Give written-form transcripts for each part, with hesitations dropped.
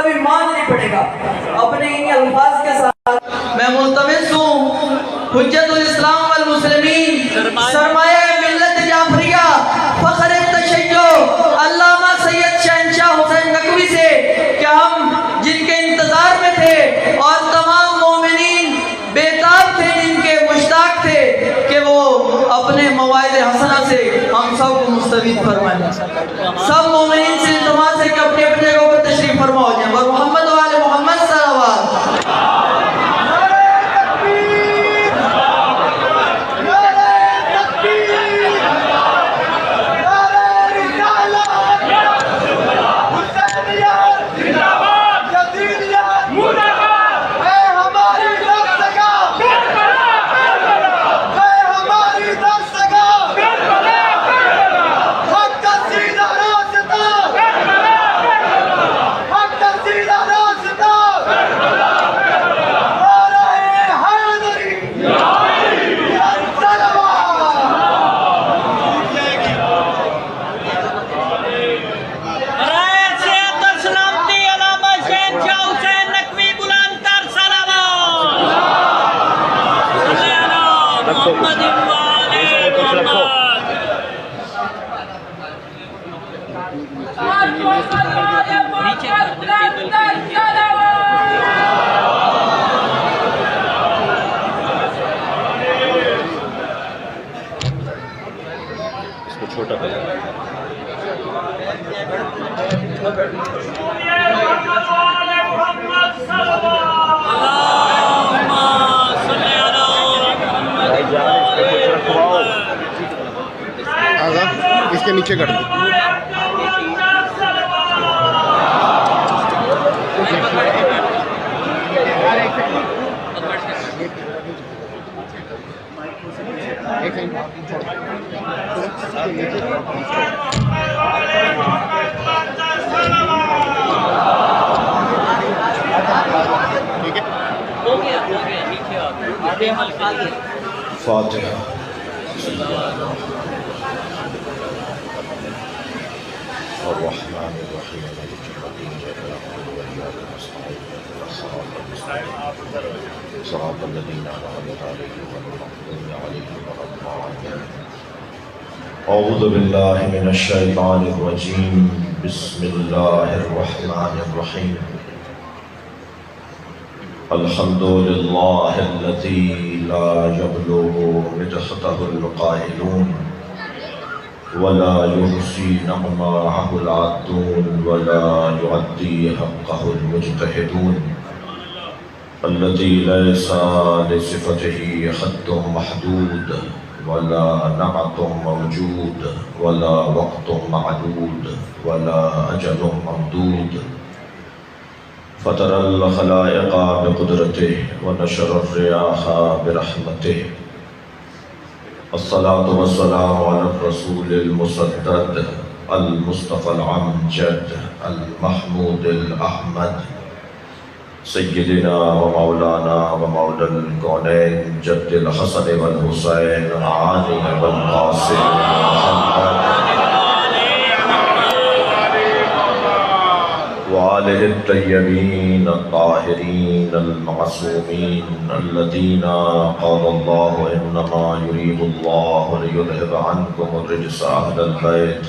کبھی مان نہیں پڑے گا۔ اپنے انہی الفاظ کے ساتھ میں ملتمس ہوں حجت الاسلام والمسلمین، سرمایہ ملت جعفریہ، فخر تشیع علامہ سید شہنشاہ حسین نقوی سے کہ ہم جن کے انتظار میں تھے اور تمام مومنین بیتاب تھے، جن کے مشتاق تھے کہ وہ اپنے مواعظ حسنہ سے ہم سب کو مستفید فرمائیں۔ سب مومنین سے التماس ہے کہ اپنے اپنے جگہوں پر تشریف فرما ہو جائیں اور محمد و آل محمد صلوات۔ چھوٹا پہلے اس کے نیچے کر دو۔ فاتحہ۔ الرحمن الرحیم مالک یوم الدین ایاک نعبد و ایاک نستعین صراط الذین انعمت علیہم غیر المغضوب علیہم ولا الضالین۔ اعوذ باللہ من الشیطان الرجیم، بسم اللہ الرحمن الرحیم۔ الحمد للہ الذی لا یبلغ مدحتہ القائلون ولا يحصي نعماءه العادون ولا يعدي حقه المجتهدون، الذي ليس لصفته حد محدود ولا نعت موجود ولا وقت معدود ولا أجل ممدود، فطر الخلائق بقدرته ونشر الرياح برحمته، الصلاة والسلام على الرسول المسدد المصطفى العمجد المحمود الأحمد سيدنا ومولانا ومولى الكونين جد الحسن والحسين علي والقاسم محمد وآله الطيبين الطاهرين المعصومين الذين قال الله إنما يريد الله ليذهب عنكم الرجس أهل البيت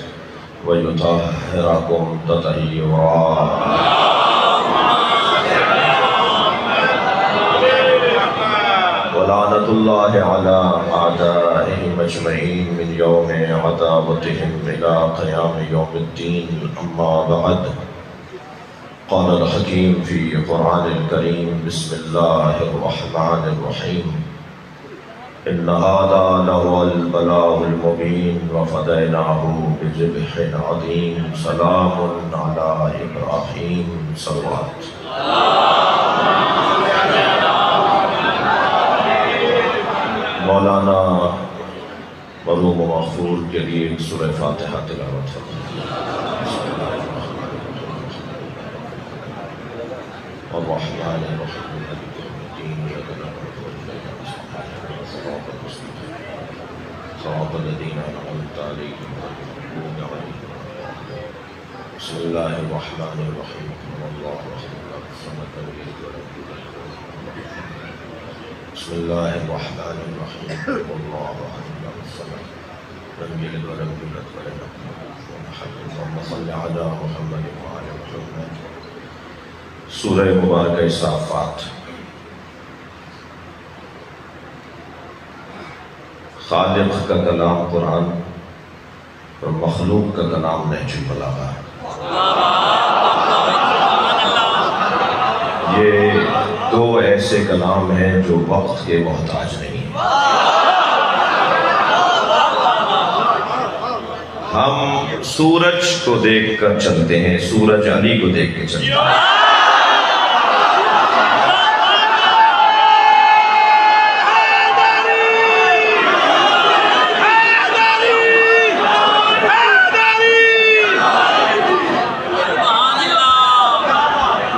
ويطهركم تطهيرا۔ ولعنة الله على أعدائهم أجمعين من يوم عداوتهم إلى قيام يوم الدين، أما بعد، قال الحكيم في قرآن الكريم، بسم الله الرحمن الرحيم، إن هذا لهو البلاغ المبين وفديناه بذبح عظيم، سلام على إبراهيم صلوات۔ مولانا مرحوم و مغفور کے لیے سورہ فاتحہ تلاوت ہے۔ الرحمن الرحیم مالک یوم الدین ایاک نعبد و ایاک نستعین صراط المستقیم صراط الذین انعمت علیہم غیر المغضوب علیہم بسم اللہ الرحمن الرحیم اللہ الصمد لم یلد ولم یولد بسم اللہ الرحمن الرحیم اللہ الصمد لم یلد ولم یولد ولم یکن له کفوا احد اللهم صل علی محمد وعلی محمد سورہ مبارکہ صافات خالق کا کلام قرآن اور مخلوق کا کلام نہج البلاغہ ہے۔ یہ دو ایسے کلام ہیں جو وقت کے محتاج نہیں ہیں۔ ہم سورج کو دیکھ کر چلتے ہیں، سورج علی کو دیکھ کے چلتے ہیں۔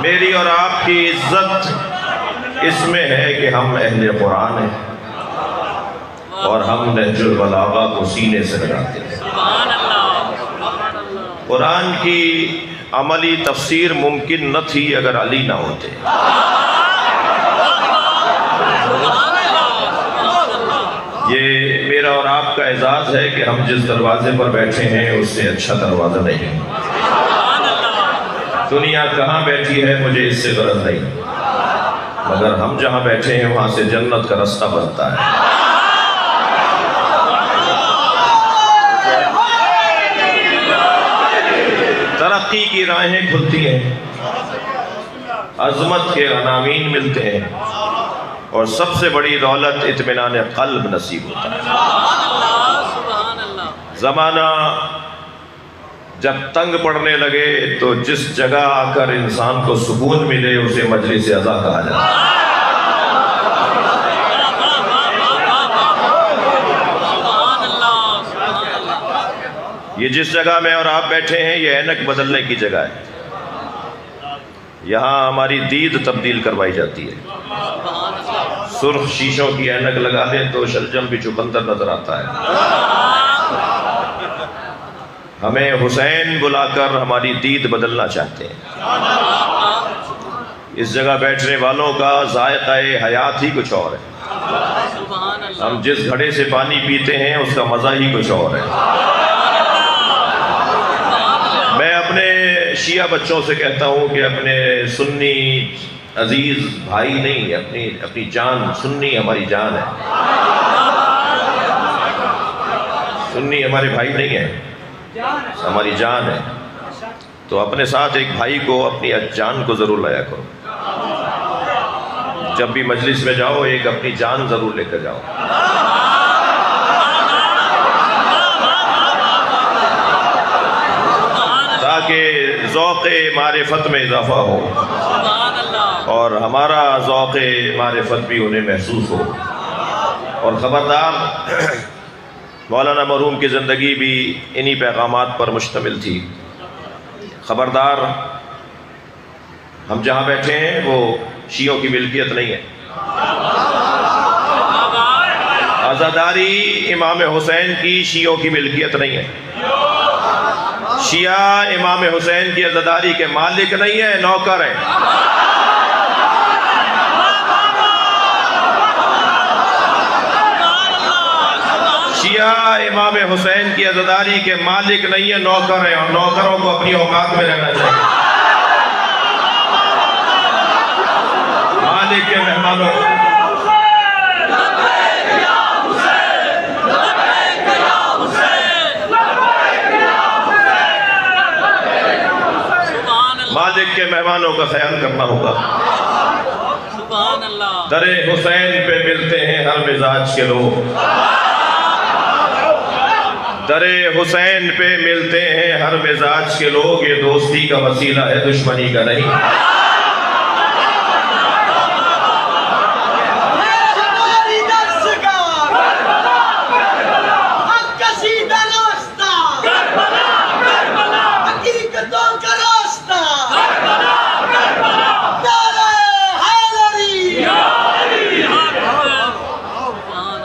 میری اور آپ کی عزت اس میں ہے کہ ہم اہل قرآن ہیں اور ہم نہج البلاغہ کو سینے سے لگاتے ہیں۔ قرآن کی عملی تفسیر ممکن نہ تھی اگر علی نہ ہوتے۔ یہ میرا اور آپ کا اعزاز ہے کہ ہم جس دروازے پر بیٹھے ہیں اس سے اچھا دروازہ نہیں۔ دنیا کہاں بیٹھی ہے مجھے اس سے غرض نہیں، مگر ہم جہاں بیٹھے ہیں وہاں سے جنت کا رستہ بنتا ہے۔ ترقی کی راہیں کھلتی ہیں، عظمت کے عناوین ملتے ہیں، اور سب سے بڑی دولت اطمینان قلب نصیب ہوتا ہے۔ زمانہ جب تنگ پڑنے لگے تو جس جگہ آ کر انسان کو سکون ملے اسے مجلس عزا کہا جاتا ہے۔ یہ جس جگہ میں اور آپ بیٹھے ہیں یہ اینک بدلنے کی جگہ ہے۔ یہاں ہماری دید تبدیل کروائی جاتی ہے۔ سرخ شیشوں کی اینک لگا دیں تو شلجم بھی چقندر نظر آتا ہے۔ ہمیں حسین بلا کر ہماری دید بدلنا چاہتے ہیں۔ اس جگہ بیٹھنے والوں کا ذائقہ حیات ہی کچھ اور ہے۔ ہم جس گھڑے سے پانی پیتے ہیں اس کا مزہ ہی کچھ اور ہے۔ میں اپنے شیعہ بچوں سے کہتا ہوں کہ اپنے سنی عزیز بھائی نہیں، اپنی جان، سنی ہماری جان ہے، سنی ہمارے بھائی نہیں ہیں، ہماری جان ہے۔ تو اپنے ساتھ ایک بھائی کو، اپنی جان کو ضرور لایا کرو۔ جب بھی مجلس میں جاؤ ایک اپنی جان ضرور لے کر جاؤ۔ تاکہ ذوق معرفت میں اضافہ ہو اور ہمارا ذوق معرفت بھی انہیں محسوس ہو۔ اور خبردار، مولانا مرحوم کی زندگی بھی انہی پیغامات پر مشتمل تھی۔ خبردار، ہم جہاں بیٹھے ہیں وہ شیعوں کی ملکیت نہیں ہے۔ عزاداری امام حسین کی شیعوں کی ملکیت نہیں ہے۔ شیعہ امام حسین کی عزاداری کے مالک نہیں ہے، نوکر ہیں۔ شیعہ امام حسین کی عزاداری کے مالک نہیں ہے، نوکر ہیں، اور نوکروں کو اپنی اوقات میں رہنا چاہیے۔ مالک کے مہمانوں مالک کے مہمانوں کا خیال کرنا ہوگا۔ در حسین پہ ملتے ہیں ہر مزاج کے لوگ، در حسین پہ ملتے ہیں ہر مزاج کے لوگ، یہ دوستی کا وسیلہ ہے دشمنی کا نہیں۔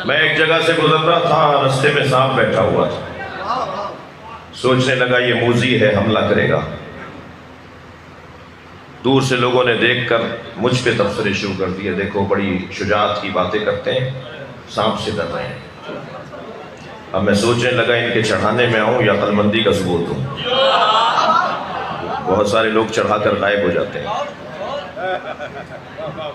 میں ایک جگہ سے گزر رہا تھا، رستے میں سانپ بیٹھا ہوا تھا، سوچنے لگا یہ موذی ہے، حملہ کرے گا۔ دور سے لوگوں نے دیکھ کر مجھ پہ تبصرے شروع کر دیے، دیکھو بڑی شجاعت کی باتیں کرتے ہیں، سانپ سے ڈر رہے ہیں۔ اب میں سوچنے لگا ان کے چڑھانے میں آؤں یا عقل مندی کا ثبوت دوں۔ بہت سارے لوگ چڑھا کر غائب ہو جاتے ہیں۔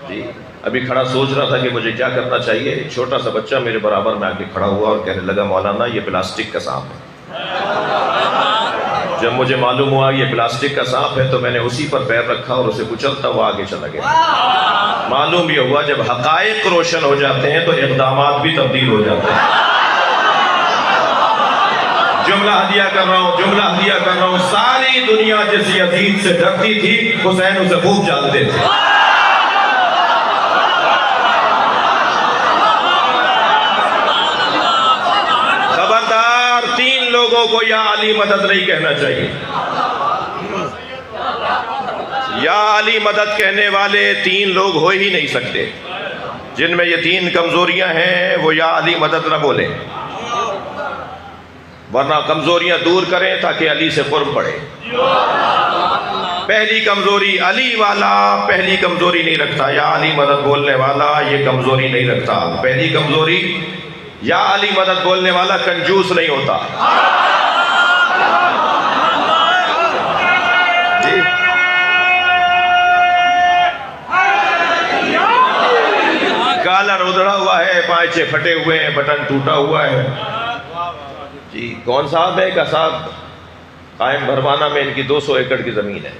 جی ابھی کھڑا سوچ رہا تھا کہ مجھے کیا کرنا چاہیے، ایک چھوٹا سا بچہ میرے برابر میں آ کے کھڑا ہوا اور کہنے لگا مولانا یہ پلاسٹک کا سانپ ہے۔ جب مجھے معلوم ہوا یہ پلاسٹک کا سانپ ہے تو میں نے اسی پر پیر رکھا اور اسے کچلتا ہوا آگے چلا گیا۔ معلوم یہ ہوا جب حقائق روشن ہو جاتے ہیں تو اقدامات بھی تبدیل ہو جاتے ہیں۔ جملہ ہدیہ کر رہا ہوں، ساری دنیا جس یزید سے ڈرتی تھی حسین اسے خوب جانتے تھے۔ خبردار 3 لوگوں کو یا علی مدد نہیں کہنا چاہیے۔ یا علی مدد کہنے والے 3 لوگ ہو ہی نہیں سکتے۔ جن میں یہ 3 کمزوریاں ہیں وہ یا علی مدد نہ بولیں، ورنہ کمزوریاں دور کریں تاکہ علی سے قرب بڑھے۔ پہلی کمزوری علی والا پہلی کمزوری نہیں رکھتا، یا علی مدد بولنے والا یہ کمزوری نہیں رکھتا۔ پہلی کمزوری یا علی مدد بولنے والا کنجوس نہیں ہوتا۔ جی کالر ادھڑا ہوا ہے، پائچے پھٹے ہوئے ہیں، بٹن ٹوٹا ہوا ہے۔ جی کون صاحب ہے؟ کہ صاحب قائم بھروانا میں ان کی 200 ایکڑ کی زمین ہے۔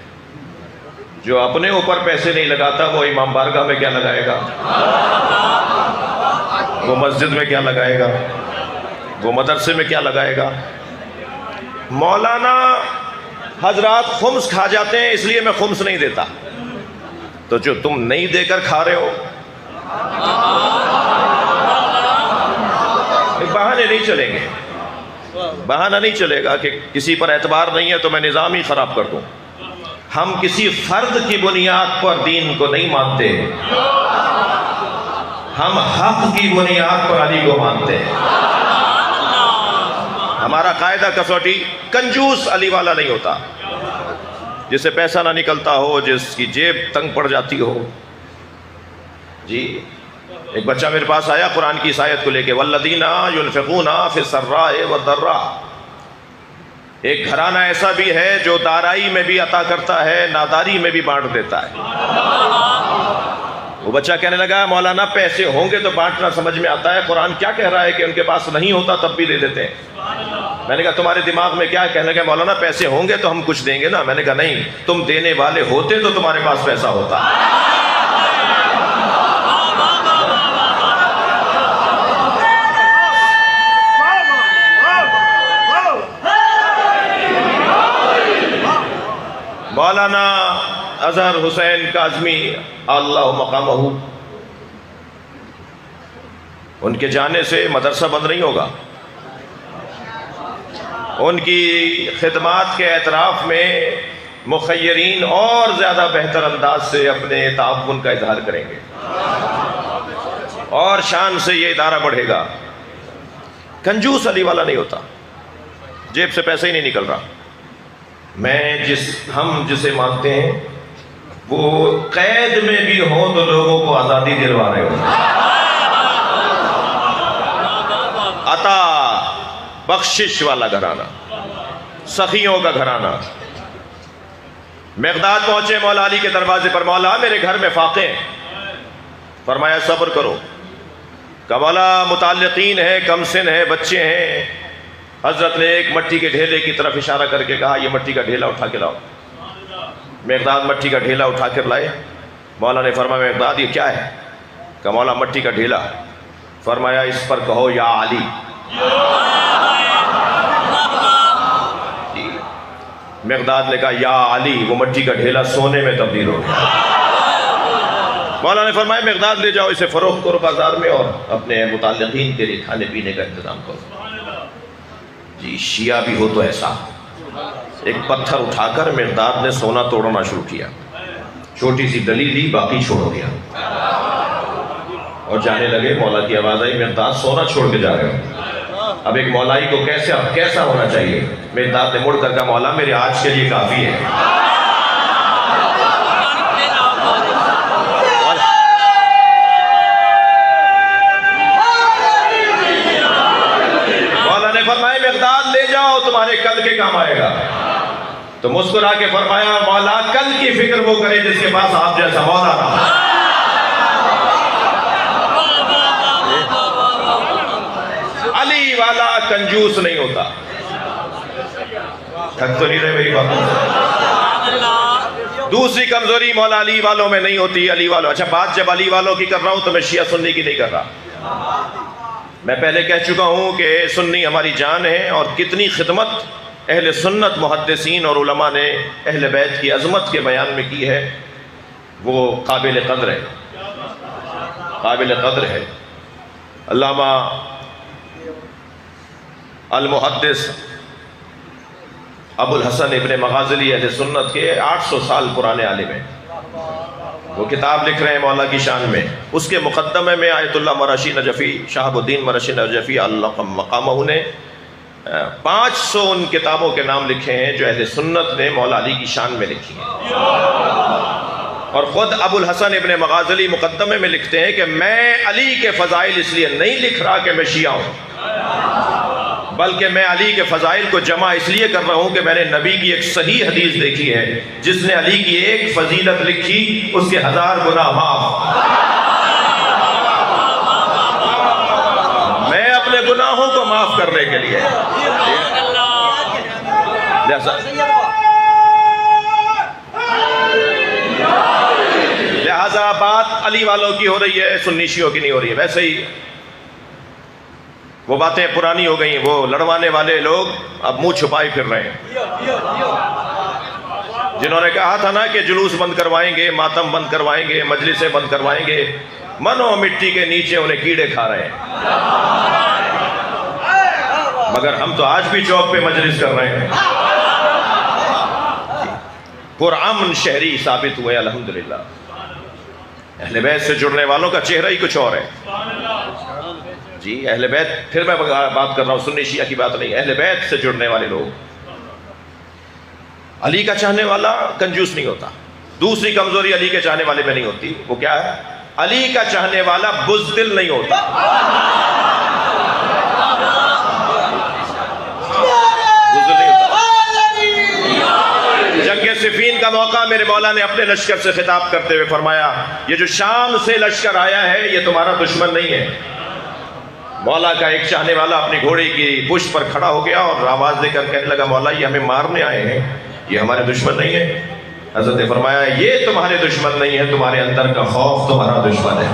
جو اپنے اوپر پیسے نہیں لگاتا وہ امام بارگاہ میں کیا لگائے گا؟ وہ مسجد میں کیا لگائے گا؟ وہ مدرسے میں کیا لگائے گا؟ مولانا حضرات خمس کھا جاتے ہیں اس لیے میں خمس نہیں دیتا۔ تو جو تم نہیں دے کر کھا رہے ہو، بہانے نہیں چلیں گے، بہانہ نہیں چلے گا کہ کسی پر اعتبار نہیں ہے تو میں نظام ہی خراب کر دوں۔ ہم کسی فرد کی بنیاد پر دین کو نہیں مانتے، ہم حق کی بنیاد پر علی کو مانتے ہیں۔ ہمارا قاعدہ کسوٹی کنجوس علی والا نہیں ہوتا، جسے پیسہ نہ نکلتا ہو، جس کی جیب تنگ پڑ جاتی ہو۔ جی ایک بچہ میرے پاس آیا قرآن کی اس آیت کو لے کے، والذین ينفقون فی السراء والضراء۔ ایک گھرانہ ایسا بھی ہے جو دارائی میں بھی عطا کرتا ہے، ناداری میں بھی بانٹ دیتا ہے۔ وہ بچہ کہنے لگا مولانا پیسے ہوں گے تو بانٹنا سمجھ میں آتا ہے، قرآن کیا کہہ رہا ہے کہ ان کے پاس نہیں ہوتا تب بھی دے دیتے ہیں۔ میں نے کہا تمہارے دماغ میں کیا ہے؟ کہنے لگا مولانا پیسے ہوں گے تو ہم کچھ دیں گے نا۔ میں نے کہا نہیں، تم دینے والے ہوتے تو تمہارے پاس پیسہ ہوتا۔ مولانا اظہر حسین کاظمی اللہ مقامہ، ان کے جانے سے مدرسہ بند نہیں ہوگا۔ ان کی خدمات کے اعتراف میں مخیرین اور زیادہ بہتر انداز سے اپنے تعاون کا اظہار کریں گے اور شان سے یہ ادارہ بڑھے گا۔ کنجوس علی والا نہیں ہوتا، جیب سے پیسے ہی نہیں نکل رہا۔ ہم جسے مانتے ہیں وہ قید میں بھی ہوں تو لوگوں کو آزادی دلوا رہے ہو۔ عطا بخشش والا گھرانہ، سخیوں کا گھرانہ۔ مقداد پہنچے مولا علی کے دروازے پر، مولا میرے گھر میں فاقے ہیں۔ فرمایا صبر کرو۔ کہ مولا متعلقین ہے، کم سن ہے، بچے ہیں۔ حضرت نے ایک مٹی کے ڈھیلے کی طرف اشارہ کر کے کہا یہ مٹی کا ڈھیلا اٹھا کے لاؤ۔ مقداد مٹی کا ڈھیلا اٹھا کر لائے۔ مولا نے فرمایا مقداد یہ کیا ہے؟ کہ مولا مٹی کا ڈھیلا۔ فرمایا اس پر کہو یا علی۔ مقداد نے کہا یا علی، وہ مٹی کا ڈھیلا سونے میں تبدیل ہو گیا۔ مولا نے فرمایا مقداد لے جاؤ، اسے فروخت کرو بازار میں اور اپنے متعلقین کے لیے کھانے پینے کا انتظام کرو۔ جی شیعہ بھی ہو تو ایسا۔ ایک پتھر اٹھا کر مقداد نے سونا توڑنا شروع کیا، چھوٹی سی ڈلی لی، باقی چھوڑ دیا اور جانے لگے۔ مولا کی آواز آئی مقداد سونا چھوڑ کے جا رہے ہو۔ اب ایک مولائی کو کیسا ہونا چاہیے؟ مقداد نے مڑ کر کہا مولا میرے آج کے لیے کافی ہے۔ جاؤ تمہارے کل کے کام آئے گا. تو مسکرا کے فرمایا مولا کل کی فکر وہ کرے جس کے پاس آپ جیسا مولا رہا. علی والا کنجوس نہیں ہوتا. تھک تو نہیں رہے میری باتوں سے؟ دوسری کمزوری مولا علی والوں میں نہیں ہوتی. علی والوں اچھا بات جب علی والوں کی کر رہا ہوں تو میں شیعہ سنی کی نہیں کر رہا. میں پہلے کہہ چکا ہوں کہ سنی ہماری جان ہے اور کتنی خدمت اہل سنت محدثین اور علماء نے اہل بیت کی عظمت کے بیان میں کی ہے وہ قابل قدر ہے. قابل قدر ہے. علامہ المحدث ابو الحسن ابن مغازلی اہل سنت کے 800 سال پرانے عالم ہیں. وہ کتاب لکھ رہے ہیں مولا کی شان میں. اس کے مقدمے میں آیت اللہ مرشی نجفی شہاب الدین مرشی نجفی اللہ مقامہ نے 500 ان کتابوں کے نام لکھے ہیں جو اہل سنت نے مولا علی کی شان میں لکھی ہیں. اور خود ابو الحسن ابن مغازلی مقدمے میں لکھتے ہیں کہ میں علی کے فضائل اس لیے نہیں لکھ رہا کہ میں شیعہ ہوں، بلکہ میں علی کے فضائل کو جمع اس لیے کر رہا ہوں کہ میں نے نبی کی ایک صحیح حدیث دیکھی ہے جس نے علی کی ایک فضیلت لکھی اس کے 1000 گناہ معاف. میں اپنے گناہوں کو معاف کرنے کے لیے لہذا بات علی والوں کی ہو رہی ہے سنی شیعوں کی نہیں ہو رہی ہے. ویسے ہی وہ باتیں پرانی ہو گئی. وہ لڑوانے والے لوگ اب منہ چھپائے پھر رہے ہیں. جنہوں نے کہا تھا نا کہ جلوس بند کروائیں گے، ماتم بند کروائیں گے، مجلسیں بند کروائیں گے، منو مٹی کے نیچے انہیں کیڑے کھا رہے ہیں. مگر ہم تو آج بھی چوک پہ مجلس کر رہے ہیں. پرامن شہری ثابت ہوئے الحمدللہ. اہل بیت سے جڑنے والوں کا چہرہ ہی کچھ اور ہے. جی اہل بیت، پھر میں بات کر رہا ہوں سنی شیعہ کی بات نہیں، اہل بیت سے جڑنے والے لوگ. علی کا چاہنے والا کنجوس نہیں ہوتا. دوسری کمزوری علی کے چاہنے والے میں نہیں ہوتی. وہ کیا ہے؟ علی کا چاہنے والا بزدل نہیں ہوتا. جنگ صفین کا موقع میرے مولا نے اپنے لشکر سے خطاب کرتے ہوئے فرمایا یہ جو شام سے لشکر آیا ہے یہ تمہارا دشمن نہیں ہے. مولا کا ایک چاہنے والا اپنی گھوڑے کی پشت پر کھڑا ہو گیا اور آواز دے کر کہنے لگا مولا یہ ہمیں مارنے آئے ہیں، یہ ہمارے دشمن نہیں ہے. حضرت نے فرمایا یہ تمہارے دشمن نہیں ہے، تمہارے اندر کا خوف تمہارا دشمن ہے.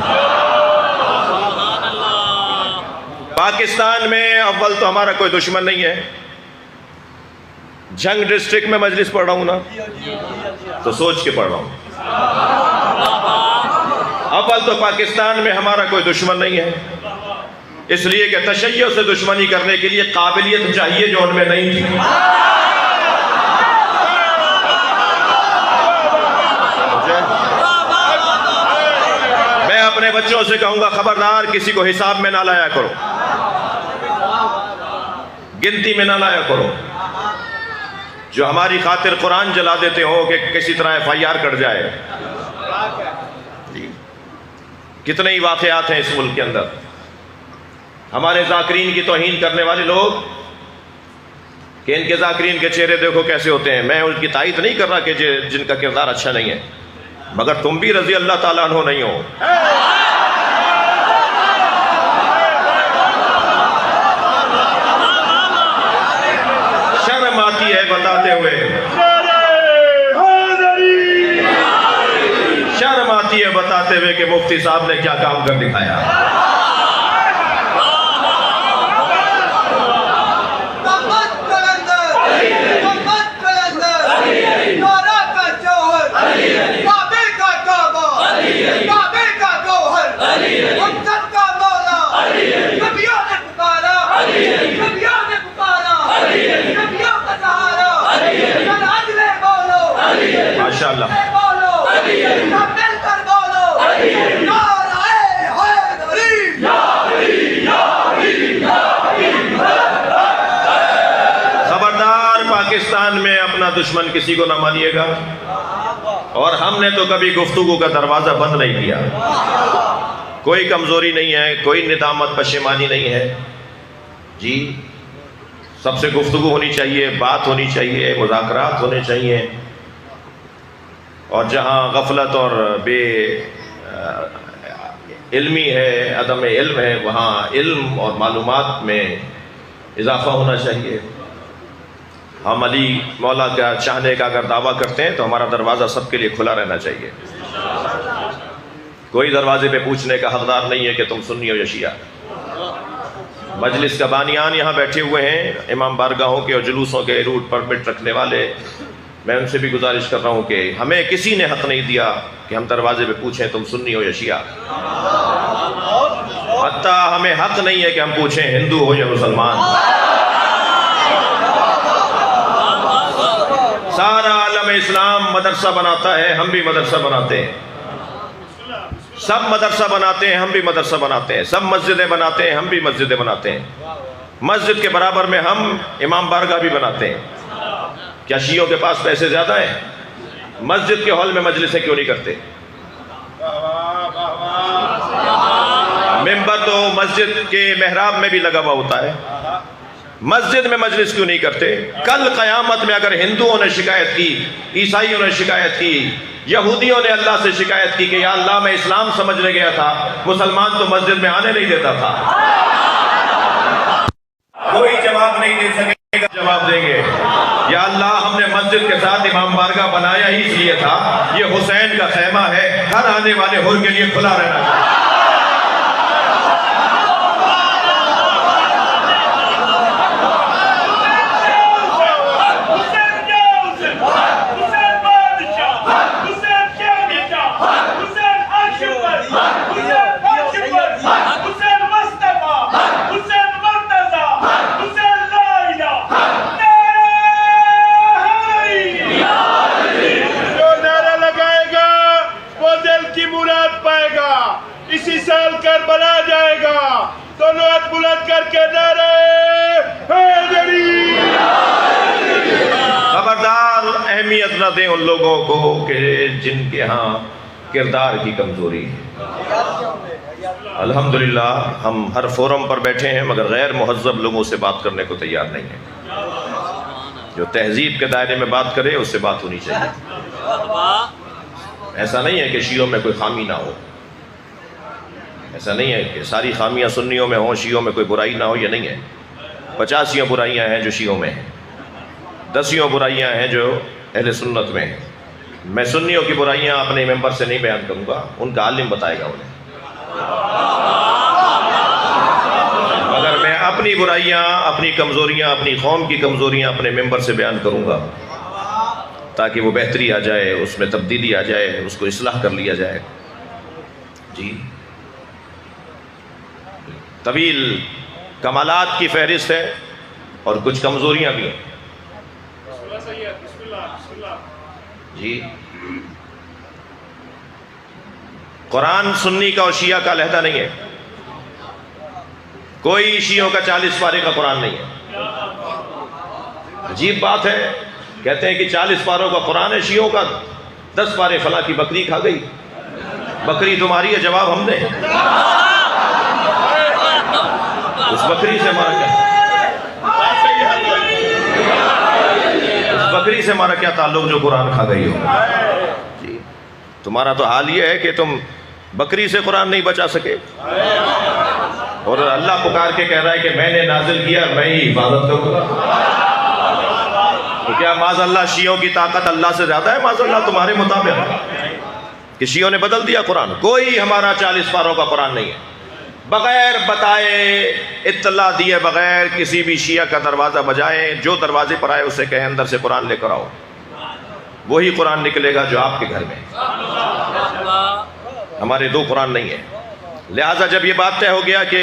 پاکستان میں اول تو ہمارا کوئی دشمن نہیں ہے. جنگ ڈسٹرکٹ میں مجلس پڑھ رہا ہوں نا تو سوچ کے پڑھ رہا ہوں. اول تو پاکستان میں ہمارا کوئی دشمن نہیں ہے، اس لیے کہ تشیع سے دشمنی کرنے کے لیے قابلیت چاہیے جو ان میں نہیں تھی. میں اپنے بچوں سے کہوں گا خبردار کسی کو حساب میں نہ لایا کرو، گنتی میں نہ لایا کرو. جو ہماری خاطر قرآن جلا دیتے ہو کہ کسی طرح FIR کٹ جائے. کتنے ہی واقعات ہیں اس ملک کے اندر. ہمارے ذاکرین کی توہین کرنے والے لوگ کہ ان کے ذاکرین کے چہرے دیکھو کیسے ہوتے ہیں. میں ان کی تائید نہیں کر رہا کہ جن کا کردار اچھا نہیں ہے، مگر تم بھی رضی اللہ تعالیٰ عنہ نہیں ہو. شرم آتی ہے بتاتے ہوئے، شرم آتی ہے بتاتے ہوئے کہ مفتی صاحب نے کیا کام کر دکھایا. ماشاءاللہ. خبردار پاکستان میں اپنا دشمن کسی کو نہ مانیے گا، اور ہم نے تو کبھی گفتگو کا دروازہ بند نہیں کیا. کوئی کمزوری نہیں ہے، کوئی ندامت پشیمانی نہیں ہے. جی سب سے گفتگو ہونی چاہیے، بات ہونی چاہیے، مذاکرات ہونے چاہیے، اور جہاں غفلت اور بے علمی ہے، عدم علم ہے، وہاں علم اور معلومات میں اضافہ ہونا چاہیے۔ ہم علی مولا کا چاہنے کا اگر دعویٰ کرتے ہیں تو ہمارا دروازہ سب کے لیے کھلا رہنا چاہیے۔ کوئی دروازے پہ پوچھنے کا حقدار نہیں ہے کہ تم سنی ہو یا شیعہ۔ مجلس کا بانیان یہاں بیٹھے ہوئے ہیں، امام بارگاہوں کے اور جلوسوں کے روٹ پرمٹ رکھنے والے، میں ان سے بھی گزارش کر رہا ہوں کہ ہمیں کسی نے حق نہیں دیا کہ ہم دروازے پہ پوچھیں تم سنی ہو یا شیعہ۔ حتیٰ ہمیں حق نہیں ہے کہ ہم پوچھیں ہندو ہو یا مسلمان۔ سارا عالم اسلام مدرسہ بناتا ہے، ہم بھی مدرسہ بناتے ہیں۔ سب مدرسہ بناتے ہیں، ہم بھی مدرسہ بناتے ہیں۔ سب مسجدیں بناتے ہیں، ہم بھی مسجدیں بناتے ہیں۔ مسجد کے برابر میں ہم امام بارگاہ بھی بناتے ہیں۔ کیا شیعوں کے پاس پیسے زیادہ ہیں؟ مسجد کے ہال میں مجلسیں کیوں نہیں کرتے؟ ممبر تو مسجد کے محراب میں بھی لگا ہوا ہوتا ہے، مسجد میں مجلس کیوں نہیں کرتے؟ کل قیامت میں اگر ہندوؤں نے شکایت کی، عیسائیوں نے شکایت کی، یہودیوں نے اللہ سے شکایت کی کہ یا اللہ میں اسلام سمجھنے گیا تھا، مسلمان تو مسجد میں آنے نہیں دیتا تھا، کوئی جواب نہیں دے سکے گا، جواب دیں گے یا اللہ ہم نے مسجد کے ساتھ امام بارگاہ بنایا ہی اس لیے تھا، یہ حسین کا خیمہ ہے، ہر آنے والے حر کے لیے کھلا رہنا چاہیے۔ اسی سال کربلا جائے گا، دونوں ہاتھ بلند کر کے نعرے حیدری۔ خبردار اہمیت نہ دیں ان لوگوں کو کہ جن کے ہاں کردار کی کمزوری ہے۔ الحمدللہ ہم ہر فورم پر بیٹھے ہیں مگر غیر مہذب لوگوں سے بات کرنے کو تیار نہیں ہیں۔ جو تہذیب کے دائرے میں بات کرے اس سے بات ہونی چاہیے۔ ایسا نہیں ہے کہ شیعوں میں کوئی خامی نہ ہو، ایسا نہیں ہے کہ ساری خامیاں سنیوں میں ہوں، شیعوں میں کوئی برائی نہ ہو، یہ نہیں ہے۔ 50 برائیاں ہیں جو شیعوں میں ہیں، 10 برائیاں ہیں جو اہل سنت میں ہیں۔ میں سنیوں کی برائیاں اپنے ممبر سے نہیں بیان کروں گا، ان کا عالم بتائے گا انہیں، مگر میں اپنی برائیاں، اپنی کمزوریاں، اپنی قوم کی کمزوریاں اپنے ممبر سے بیان کروں گا تاکہ وہ بہتری آ جائے، اس میں تبدیلی آ جائے، اس کو اصلاح کر لیا جائے۔ جی طویل کمالات کی فہرست ہے اور کچھ کمزوریاں بھی ہیں۔ جی قرآن سنی کا اور شیعہ کا علیحدہ نہیں ہے، کوئی شیعوں کا 40 پارے کا قرآن نہیں ہے۔ عجیب بات ہے، کہتے ہیں کہ 40 پاروں کا قرآن ہے، شیعوں کا 10 پارے فلاں کی بکری کھا گئی۔ بکری تمہاری ہے، جواب ہم دیں؟ اس بکری سے ہمارا کیا، اس بکری سے ہمارا کیا تعلق جو قرآن کھا گئی ہو؟ جی تمہارا تو حال یہ ہے کہ تم بکری سے قرآن نہیں بچا سکے، اور اللہ پکار کے کہہ رہا ہے کہ میں نے نازل کیا، میں ہی حفاظت کروں گا۔ تو کیا معاذ اللہ شیعوں کی طاقت اللہ سے زیادہ ہے؟ معاذ اللہ تمہارے مطابق کہ شیعوں نے بدل دیا قرآن؟ کوئی ہمارا 40 پاروں کا قرآن نہیں ہے، بغیر بتائے، اطلاع دیے بغیر کسی بھی شیعہ کا دروازہ بجائے، جو دروازے پر آئے اسے کہیں اندر سے قرآن لے کر آؤ، وہی قرآن نکلے گا جو آپ کے گھر میں۔ ہمارے 2 قرآن نہیں ہیں، لہٰذا جب یہ بات طے ہو گیا کہ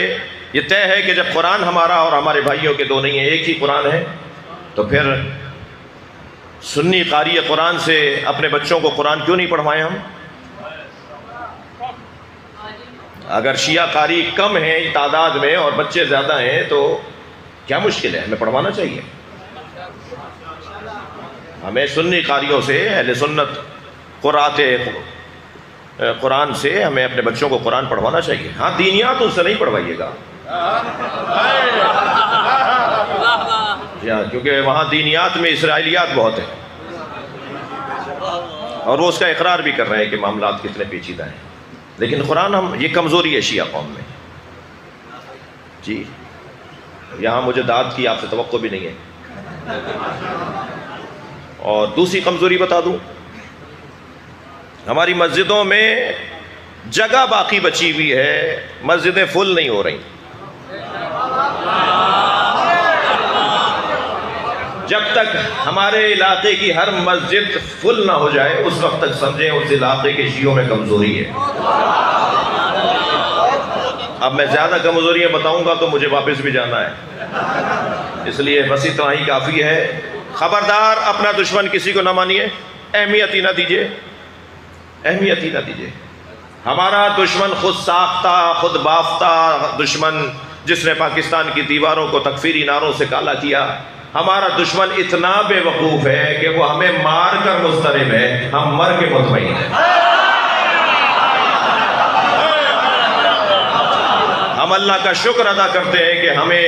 یہ طے ہے کہ جب قرآن ہمارا اور ہمارے بھائیوں کے 2 نہیں ہیں، ایک ہی قرآن ہے، تو پھر سنی قاری قرآن سے اپنے بچوں کو قرآن کیوں نہیں پڑھوائیں ہم؟ اگر شیعہ قاری کم ہیں تعداد میں اور بچے زیادہ ہیں تو کیا مشکل ہے؟ ہمیں پڑھوانا چاہیے۔ ہمیں سنی قاریوں سے، اہل سنت قرات قرآن سے ہمیں اپنے بچوں کو قرآن پڑھوانا چاہیے۔ ہاں دینیات ان سے نہیں پڑھوائیے گا۔ کیونکہ وہاں دینیات میں اسرائیلیات بہت ہیں، اور وہ اس کا اقرار بھی کر رہے ہیں کہ معاملات کتنے پیچیدہ ہیں، لیکن قرآن یہ کمزوری ہے شیعہ قوم میں جی. یہاں مجھے داد کی آپ سے توقع بھی نہیں ہے. اور دوسری کمزوری بتا دوں، ہماری مسجدوں میں جگہ باقی بچی ہوئی ہے، مسجدیں فل نہیں ہو رہی. جب تک ہمارے علاقے کی ہر مسجد فل نہ ہو جائے اس وقت تک سمجھیں اس علاقے کے شیعوں میں کمزوری ہے. اب میں زیادہ کمزوریاں بتاؤں گا تو مجھے واپس بھی جانا ہے، اس لیے بس اتنا ہی کافی ہے. خبردار اپنا دشمن کسی کو نہ مانیے، اہمیت ہی نہ دیجیے، اہمیت ہی نہ دیجیے. ہمارا دشمن خود ساختہ خود بافتہ دشمن جس نے پاکستان کی دیواروں کو تکفیری نعروں سے کالا کیا، ہمارا دشمن اتنا بے وقوف ہے کہ وہ ہمیں مار کر مضطرب ہے، ہم مر کے مطمئن ہیں. ہم اللہ کا شکر ادا کرتے ہیں کہ ہمیں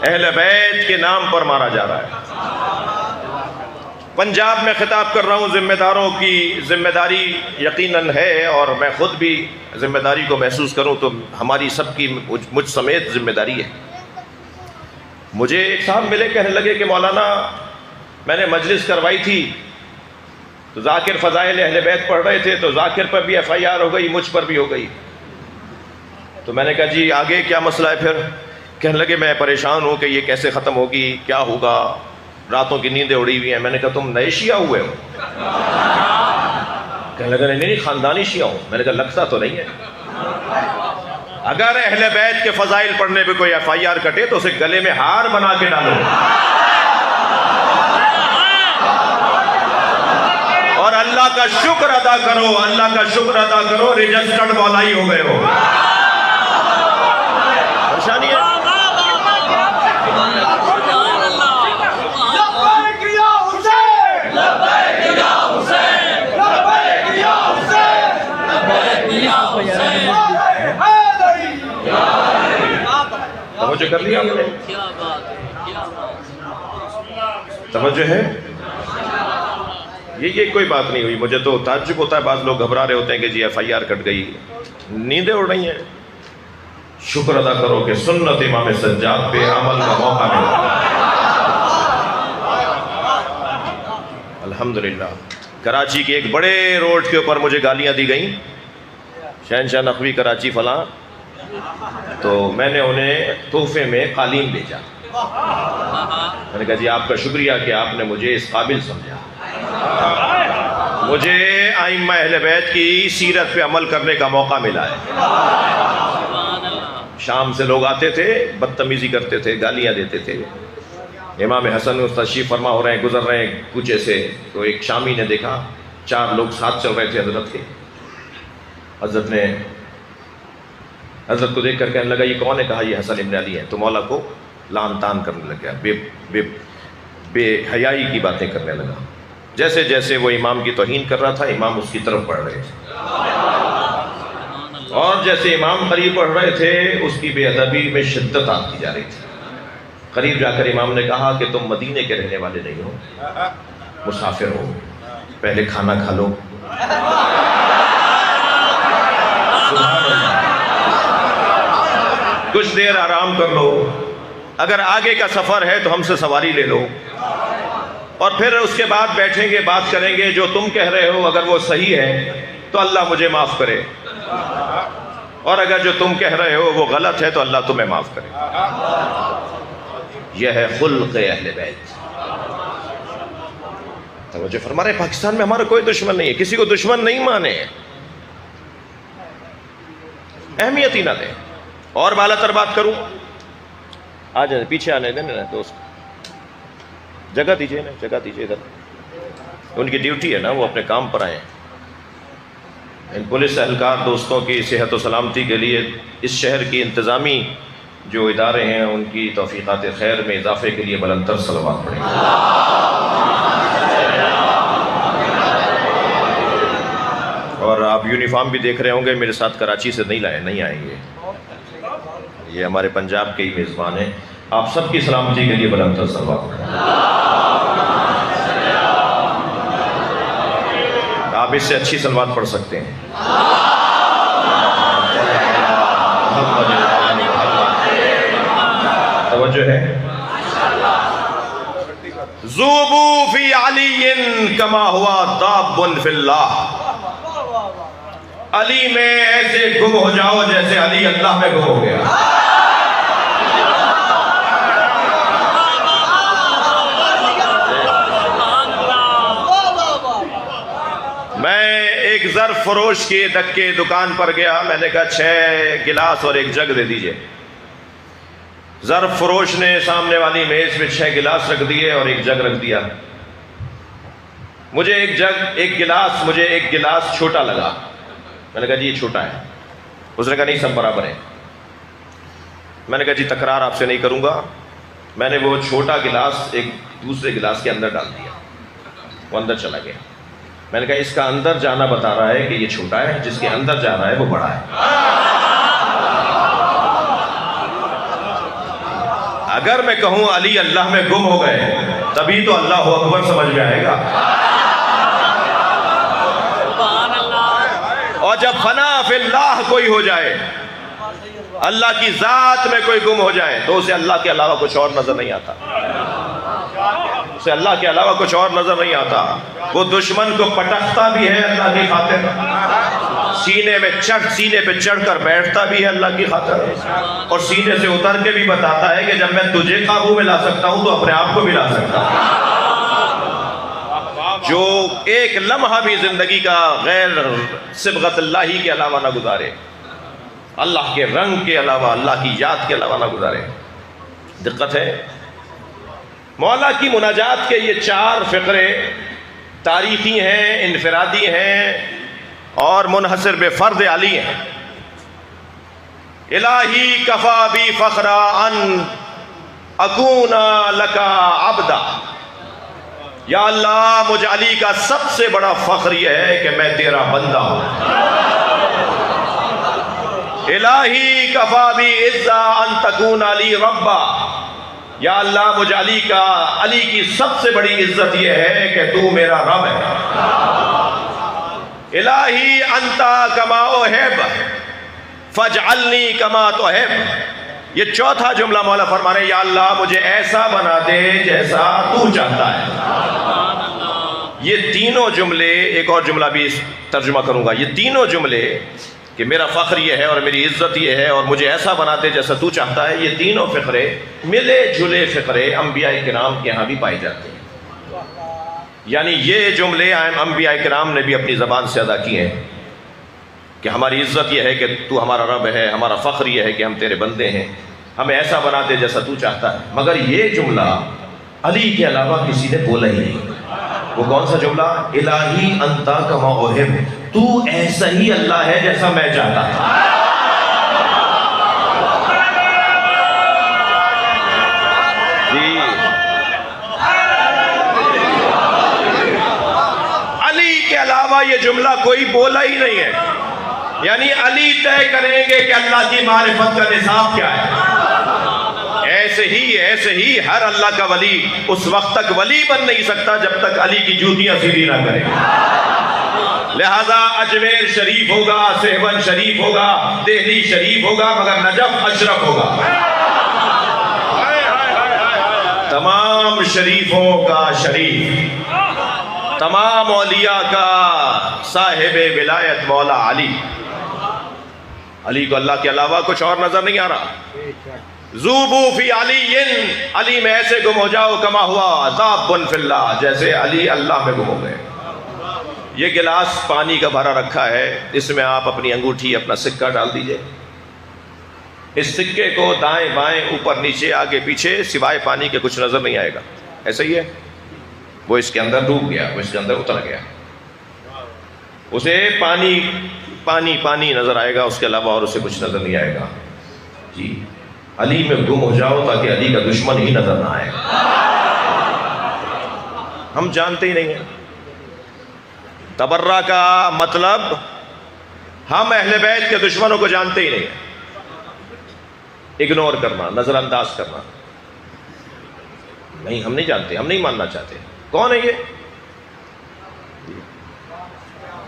اہل بیت کے نام پر مارا جا رہا ہے. پنجاب میں خطاب کر رہا ہوں، ذمہ داروں کی ذمہ داری یقیناً ہے، اور میں خود بھی ذمہ داری کو محسوس کروں تو ہماری سب کی مجھ سمیت ذمہ داری ہے. مجھے ایک صاحب ملے، کہنے لگے کہ مولانا میں نے مجلس کروائی تھی تو ذاکر فضائل اہل بیت پڑھ رہے تھے تو ذاکر پر بھی FIR ہو گئی، مجھ پر بھی ہو گئی. تو میں نے کہا جی آگے کیا مسئلہ ہے پھر؟ کہنے لگے میں پریشان ہوں کہ یہ کیسے ختم ہوگی، کیا ہوگا، راتوں کی نیندیں اڑی ہوئی ہیں. میں نے کہا تم نئے شیعہ ہوئے ہو؟ کہنے لگا نہیں خاندانی شیعہ ہوں. میں نے کہا لگتا تو نہیں ہے. اگر اہل بیت کے فضائل پڑھنے پہ کوئی FIR کٹے تو اسے گلے میں ہار بنا کے ڈالو، اور اللہ کا شکر ادا کرو، اللہ کا شکر ادا کرو رجسٹرڈ مولائی ہو گئے ہو. پریشانی ہے. توجہ کر لیا آپ نے؟ توجہ ہے؟ یہ کوئی بات نہیں ہوئی. مجھے تو تعجب ہوتا ہے، بعض لوگ گھبرا رہے ہوتے ہیں کہ جی FIR کٹ گئی، نیندیں اڑ رہی ہیں. شکر ادا کرو کہ سنت امام سجاد پہ عمل کا موقع ملا. الحمدللہ. کراچی کے ایک بڑے روڈ کے اوپر مجھے گالیاں دی گئیں، شہنشاہ نقوی کراچی فلاں، تو میں نے انہیں تحفے میں قالین بھیجا. میں نے کہا جی آپ کا شکریہ کہ آپ نے مجھے اس قابل سمجھا. مجھے ائمہ اہل بیت کی سیرت پہ عمل کرنے کا موقع ملا ہے. شام سے لوگ آتے تھے، بدتمیزی کرتے تھے، گالیاں دیتے تھے. امام حسن تشریف فرما ہو رہے ہیں، گزر رہے ہیں کوچے سے، تو ایک شامی نے دیکھا 4 لوگ ساتھ چل رہے تھے حضرت کے. حضرت کو دیکھ کر کہنے لگا یہ کون ہے؟ کہا یہ حسن ابن علی ہے. تو مولا کو لان تان کرنے لگا، بے حیائی کی باتیں کرنے لگا. جیسے جیسے وہ امام کی توہین کر رہا تھا، امام اس کی طرف بڑھ رہے تھے، اور جیسے امام قریب بڑھ رہے تھے اس کی بے ادبی میں شدت آتی جا رہی تھی. قریب جا کر امام نے کہا کہ تم مدینے کے رہنے والے نہیں ہو، مسافر ہو، پہلے کھانا کھا لو. کچھ دیر آرام کر لو، اگر آگے کا سفر ہے تو ہم سے سواری لے لو، اور پھر اس کے بعد بیٹھیں گے، بات کریں گے. جو تم کہہ رہے ہو اگر وہ صحیح ہے تو اللہ مجھے معاف کرے، اور اگر جو تم کہہ رہے ہو وہ غلط ہے تو اللہ تمہیں معاف کرے. یہ ہے خلق اہل بیت. توجہ فرما رہے ہیں. پاکستان میں ہمارا کوئی دشمن نہیں ہے، کسی کو دشمن نہیں مانے، اہمیت ہی نہ دیں. اور بالا تر بات کروں، آ جائیں پیچھے آنے دیں نا دوست، جگہ دیجیے نا، جگہ دیجیے. ادھر ان کی ڈیوٹی ہے نا، وہ اپنے کام پر آئے ہیں. ان پولیس اہلکار دوستوں کی صحت و سلامتی کے لیے اس شہر کی انتظامی جو ادارے ہیں ان کی توفیقات خیر میں اضافے کے لیے بلند تر صلوات پڑھیں. اور آپ یونیفارم بھی دیکھ رہے ہوں گے، میرے ساتھ کراچی سے نہیں آئیں گے، یہ ہمارے پنجاب کے ہی میزبان ہیں. آپ سب کی سلامتی کے لیے بلند تر صلوات پڑھیں۔ آپ اس سے اچھی صلوات پڑھ سکتے ہیں۔ توجہ ہے؟ ذوبو فی علی کما ہوا داب فی اللہ، علی میں ایسے گم ہو جاؤ جیسے علی اللہ میں گم ہو گیا۔ میں ایک ظرف فروش کی دکے دکان پر گیا، میں نے کہا 6 گلاس اور ایک جگ دے دیجئے۔ ظرف فروش نے سامنے والی میز پہ 6 گلاس رکھ دیے اور ایک جگ رکھ دیا۔ مجھے ایک گلاس چھوٹا لگا۔ میں نے کہا جی یہ چھوٹا ہے۔ اس نے کہا نہیں سب برابر ہے۔ میں نے کہا جی تکرار آپ سے نہیں کروں گا۔ میں نے وہ چھوٹا گلاس ایک دوسرے گلاس کے اندر ڈال دیا، وہ اندر چلا گیا۔ میں نے کہا اس کا اندر جانا بتا رہا ہے کہ یہ چھوٹا ہے، جس کے اندر جا رہا ہے وہ بڑا ہے۔ اگر میں کہوں علی اللہ میں گم ہو گئے تبھی تو اللہ اکبر سمجھ میں آئے گا۔ اور جب فنا فی اللہ کوئی ہو جائے، اللہ کی ذات میں کوئی گم ہو جائے تو اسے اللہ کے علاوہ کچھ اور نظر نہیں آتا، اسے اللہ کے علاوہ کچھ اور نظر نہیں آتا۔ وہ دشمن کو پٹکتا بھی ہے اللہ کی خاطر، سینے پہ چڑھ کر بیٹھتا بھی ہے اللہ کی خاطر، اور سینے سے اتر کے بھی بتاتا ہے کہ جب میں تجھے قابو میں لا سکتا ہوں تو اپنے آپ کو بھی لا سکتا ہوں۔ جو ایک لمحہ بھی زندگی کا غیر صبغت اللہ کے علاوہ نہ گزارے، اللہ کے رنگ کے علاوہ، اللہ کی یاد کے علاوہ نہ گزارے۔ دقت ہے۔ مولا کی مناجات کے یہ 4 فقرے تاریخی ہیں، انفرادی ہیں اور منحصر بے فرد علی ہیں۔ الہی کفا بی فخرا ان اکونا لکا عبدا، یا اللہ مجھے علی کا سب سے بڑا فخر یہ ہے کہ میں تیرا بندہ ہوں۔ الہی کفا بی عزا ان تکون علی ربا، یا اللہ مجھے علی کی سب سے بڑی عزت یہ ہے کہ تو میرا رب ہے۔ الہی انتا کما احب فاجعلنی کما تحب، یہ 4تھا جملہ مولا فرما رہے ہیں، یا اللہ مجھے ایسا بنا دے جیسا تو چاہتا ہے۔ یہ تینوں جملے، ایک اور جملہ بھی ترجمہ کروں گا، یہ تینوں جملے کہ میرا فخر یہ ہے اور میری عزت یہ ہے اور مجھے ایسا بنا دے جیسا تو چاہتا ہے، یہ تینوں فقرے ملے جلے فقرے انبیاء کرام کے ہاں بھی پائے جاتے ہیں۔ یعنی یہ جملے انبیاء کرام نے بھی اپنی زبان سے ادا کیے ہیں کہ ہماری عزت یہ ہے کہ تو ہمارا رب ہے، ہمارا فخر یہ ہے کہ ہم تیرے بندے ہیں، ہمیں ایسا بنا دے جیسا تو چاہتا ہے۔ مگر یہ جملہ علی کے علاوہ کسی نے بولا ہی نہیں۔ وہ کون سا جملہ؟ الہی انتا کما احب، تو ایسا ہی اللہ ہے جیسا میں چاہتا ہوں۔ جی علی کے علاوہ یہ جملہ کوئی بولا ہی نہیں ہے۔ یعنی علی طے کریں گے کہ اللہ کی معرفت کا نصاب کیا ہے۔ ایسے ہی ہر اللہ کا ولی اس وقت تک ولی بن نہیں سکتا جب تک علی کی جوتیاں سیدھی نہ کرے۔ لہذا اجمیر شریف ہوگا، سہون شریف ہوگا، دہلی شریف ہوگا، مگر نجف اشرف ہوگا۔ تمام شریفوں کا شریف، تمام اولیاء کا صاحب ولایت مولا علی۔ علی کو اللہ کے علاوہ کچھ اور نظر نہیں آ رہا۔ ذوبو فی علی، علی میں ایسے گم ہو جاؤ کما ہوا ذاب فی اللہ، جیسے علی اللہ میں گم ہو گئے۔ یہ گلاس پانی کا بھرا رکھا ہے، اس میں آپ اپنی انگوٹھی اپنا سکہ ڈال دیجئے۔ اس سکے کو دائیں بائیں اوپر نیچے آگے پیچھے سوائے پانی کے کچھ نظر نہیں آئے گا۔ ایسا ہی ہے، وہ اس کے اندر ڈوب گیا، وہ اس کے اندر اتر گیا، اسے پانی پانی پانی نظر آئے گا، اس کے علاوہ اور اسے کچھ نظر نہیں آئے گا۔ جی علی میں گم ہو جاؤ تاکہ علی کا دشمن ہی نظر نہ آئے۔ ہم جانتے ہی نہیں ہیں تبرہ کا مطلب، ہم اہل بیت کے دشمنوں کو جانتے ہی نہیں ہیں۔ اگنور کرنا، نظر انداز کرنا۔ نہیں، ہم نہیں جانتے، ہم نہیں ماننا چاہتے. کون ہے یہ؟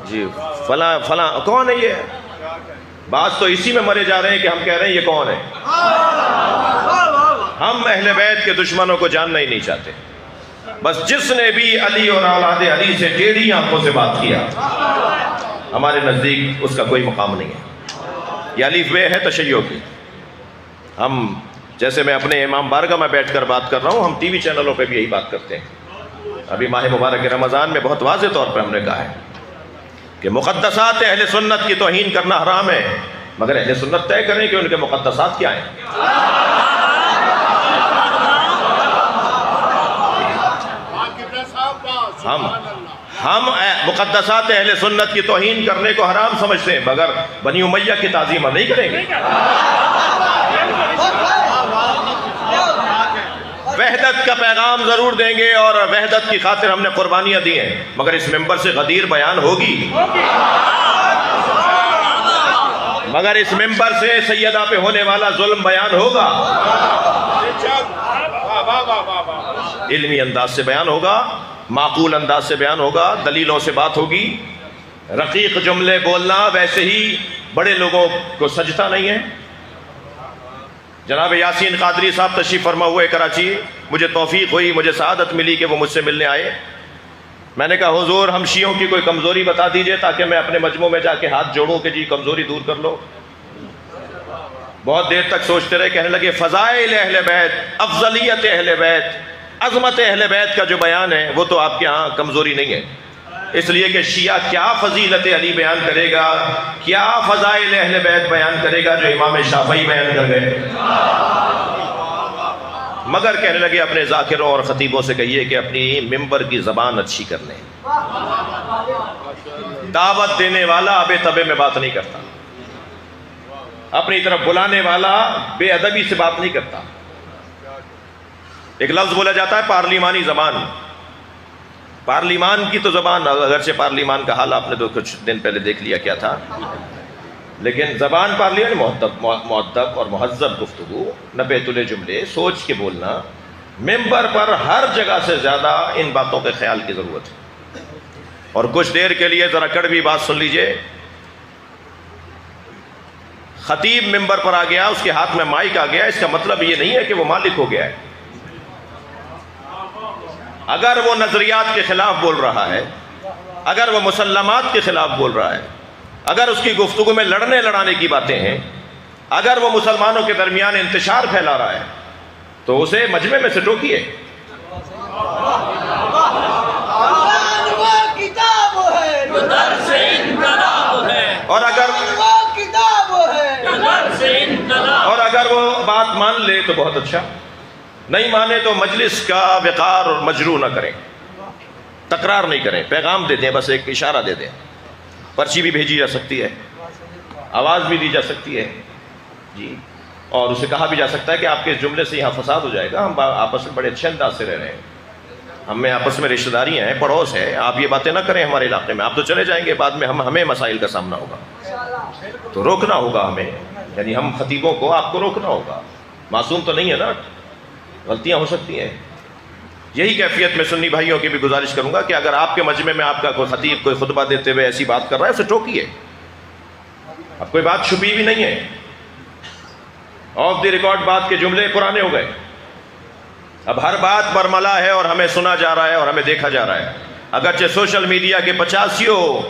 جی فلاں فلاں کون ہے یہ؟ بعض تو اسی میں مرے جا رہے ہیں کہ ہم کہہ رہے ہیں یہ کون ہے. ہم اہل بیت کے دشمنوں کو جاننا ہی نہیں چاہتے. بس جس نے بھی علی اور اولاد علی سے ٹیڑھی آنکھوں سے بات کیا، ہمارے نزدیک اس کا کوئی مقام نہیں ہے. یہ الف بے ہے تشیع کی. ہم جیسے میں اپنے امام بارگاہ میں بیٹھ کر بات کر رہا ہوں، ہم ٹی وی چینلوں پہ بھی یہی بات کرتے ہیں. ابھی ماہ مبارک رمضان میں بہت واضح طور پہ ہم نے کہا ہے کہ مقدسات اہل سنت کی توہین کرنا حرام ہے، مگر اہل سنت طے کریں کہ ان کے مقدسات کیا ہیں. ہم مقدسات اہل سنت کی توہین کرنے کو حرام سمجھتے ہیں، مگر بنی امیہ کی تعظیم ہم نہیں کریں گے. وحدت کا پیغام ضرور دیں گے اور وحدت کی خاطر ہم نے قربانیاں دی ہیں، مگر اس ممبر سے غدیر بیان ہوگی، مگر اس ممبر سے سیدہ پہ ہونے والا ظلم بیان ہوگا. علمی انداز سے بیان ہوگا، معقول انداز سے بیان ہوگا، دلیلوں سے بات ہوگی. رقیق جملے بولنا ویسے ہی بڑے لوگوں کو سجتا نہیں ہے. جناب یاسین قادری صاحب تشریف فرما ہوئے کراچی، مجھے توفیق ہوئی، مجھے سعادت ملی کہ وہ مجھ سے ملنے آئے. میں نے کہا حضور ہم شیعوں کی کوئی کمزوری بتا دیجئے تاکہ میں اپنے مجمع میں جا کے ہاتھ جوڑوں کہ جی کمزوری دور کر لو. بہت دیر تک سوچتے رہے، کہنے لگے فضائل اہل بیت، افضلیت اہل بیت، عظمت اہل بیت کا جو بیان ہے وہ تو آپ کے ہاں کمزوری نہیں ہے. اس لیے کہ شیعہ کیا فضیلت علی بیان کرے گا، کیا فضائل اہل بیت بیان کرے گا جو امام شافعی بیان کر گئے. مگر کہنے لگے اپنے ذاکروں اور خطیبوں سے کہیے کہ اپنی ممبر کی زبان اچھی کر لیں. دعوت دینے والا ابے تبے میں بات نہیں کرتا، اپنی طرف بلانے والا بے ادبی سے بات نہیں کرتا. ایک لفظ بولا جاتا ہے پارلیمانی زبان. پارلیمان کی تو زبان، اگرچہ پارلیمان کا حال آپ نے تو کچھ دن پہلے دیکھ لیا کیا تھا، لیکن زبان پارلیمان مؤدب اور مہذب گفتگو، نبے تلے جملے سوچ کے بولنا. ممبر پر ہر جگہ سے زیادہ ان باتوں کے خیال کی ضرورت ہے. اور کچھ دیر کے لیے ذرا کڑوی بات سن لیجئے. خطیب ممبر پر آ گیا، اس کے ہاتھ میں مائک آ گیا، اس کا مطلب یہ نہیں ہے کہ وہ مالک ہو گیا ہے. اگر وہ نظریات کے خلاف بول رہا ہے، اگر وہ مسلمات کے خلاف بول رہا ہے، اگر اس کی گفتگو میں لڑنے لڑانے کی باتیں ہیں، اگر وہ مسلمانوں کے درمیان انتشار پھیلا رہا ہے، تو اسے مجمع میں سے ٹوکیے. اور اگر وہ بات مان لے تو بہت اچھا، نہیں مانے تو مجلس کا وقار اور مجروح نہ کریں، تکرار نہیں کریں، پیغام دے دیں، بس ایک اشارہ دے دیں. پرچی بھی بھیجی جا سکتی ہے، آواز بھی دی جا سکتی ہے جی، اور اسے کہا بھی جا سکتا ہے کہ آپ کے اس جملے سے یہاں فساد ہو جائے گا. ہم آپس میں بڑے اچھے انداز سے رہ رہے ہیں، ہم میں آپس میں رشتہ داریاں ہیں، پڑوس ہے، آپ یہ باتیں نہ کریں ہمارے علاقے میں. آپ تو چلے جائیں گے، بعد میں ہمیں مسائل کا سامنا ہوگا، تو روکنا ہوگا ہمیں. یعنی ہم خطیبوں کو آپ کو روکنا ہوگا. معصوم تو نہیں ہے نا، غلطیاں ہو سکتی ہیں. یہی کیفیت میں سنی بھائیوں کی بھی گزارش کروں گا کہ اگر آپ کے مجمع میں آپ کا کوئی خطیب کوئی خطبہ دیتے ہوئے ایسی بات کر رہا ہے، اسے ٹوکیے. اب کوئی بات چھپی بھی نہیں ہے، آف دی ریکارڈ بات کے جملے پرانے ہو گئے. اب ہر بات برملا ہے اور ہمیں سنا جا رہا ہے اور ہمیں دیکھا جا رہا ہے. اگرچہ سوشل میڈیا کے 85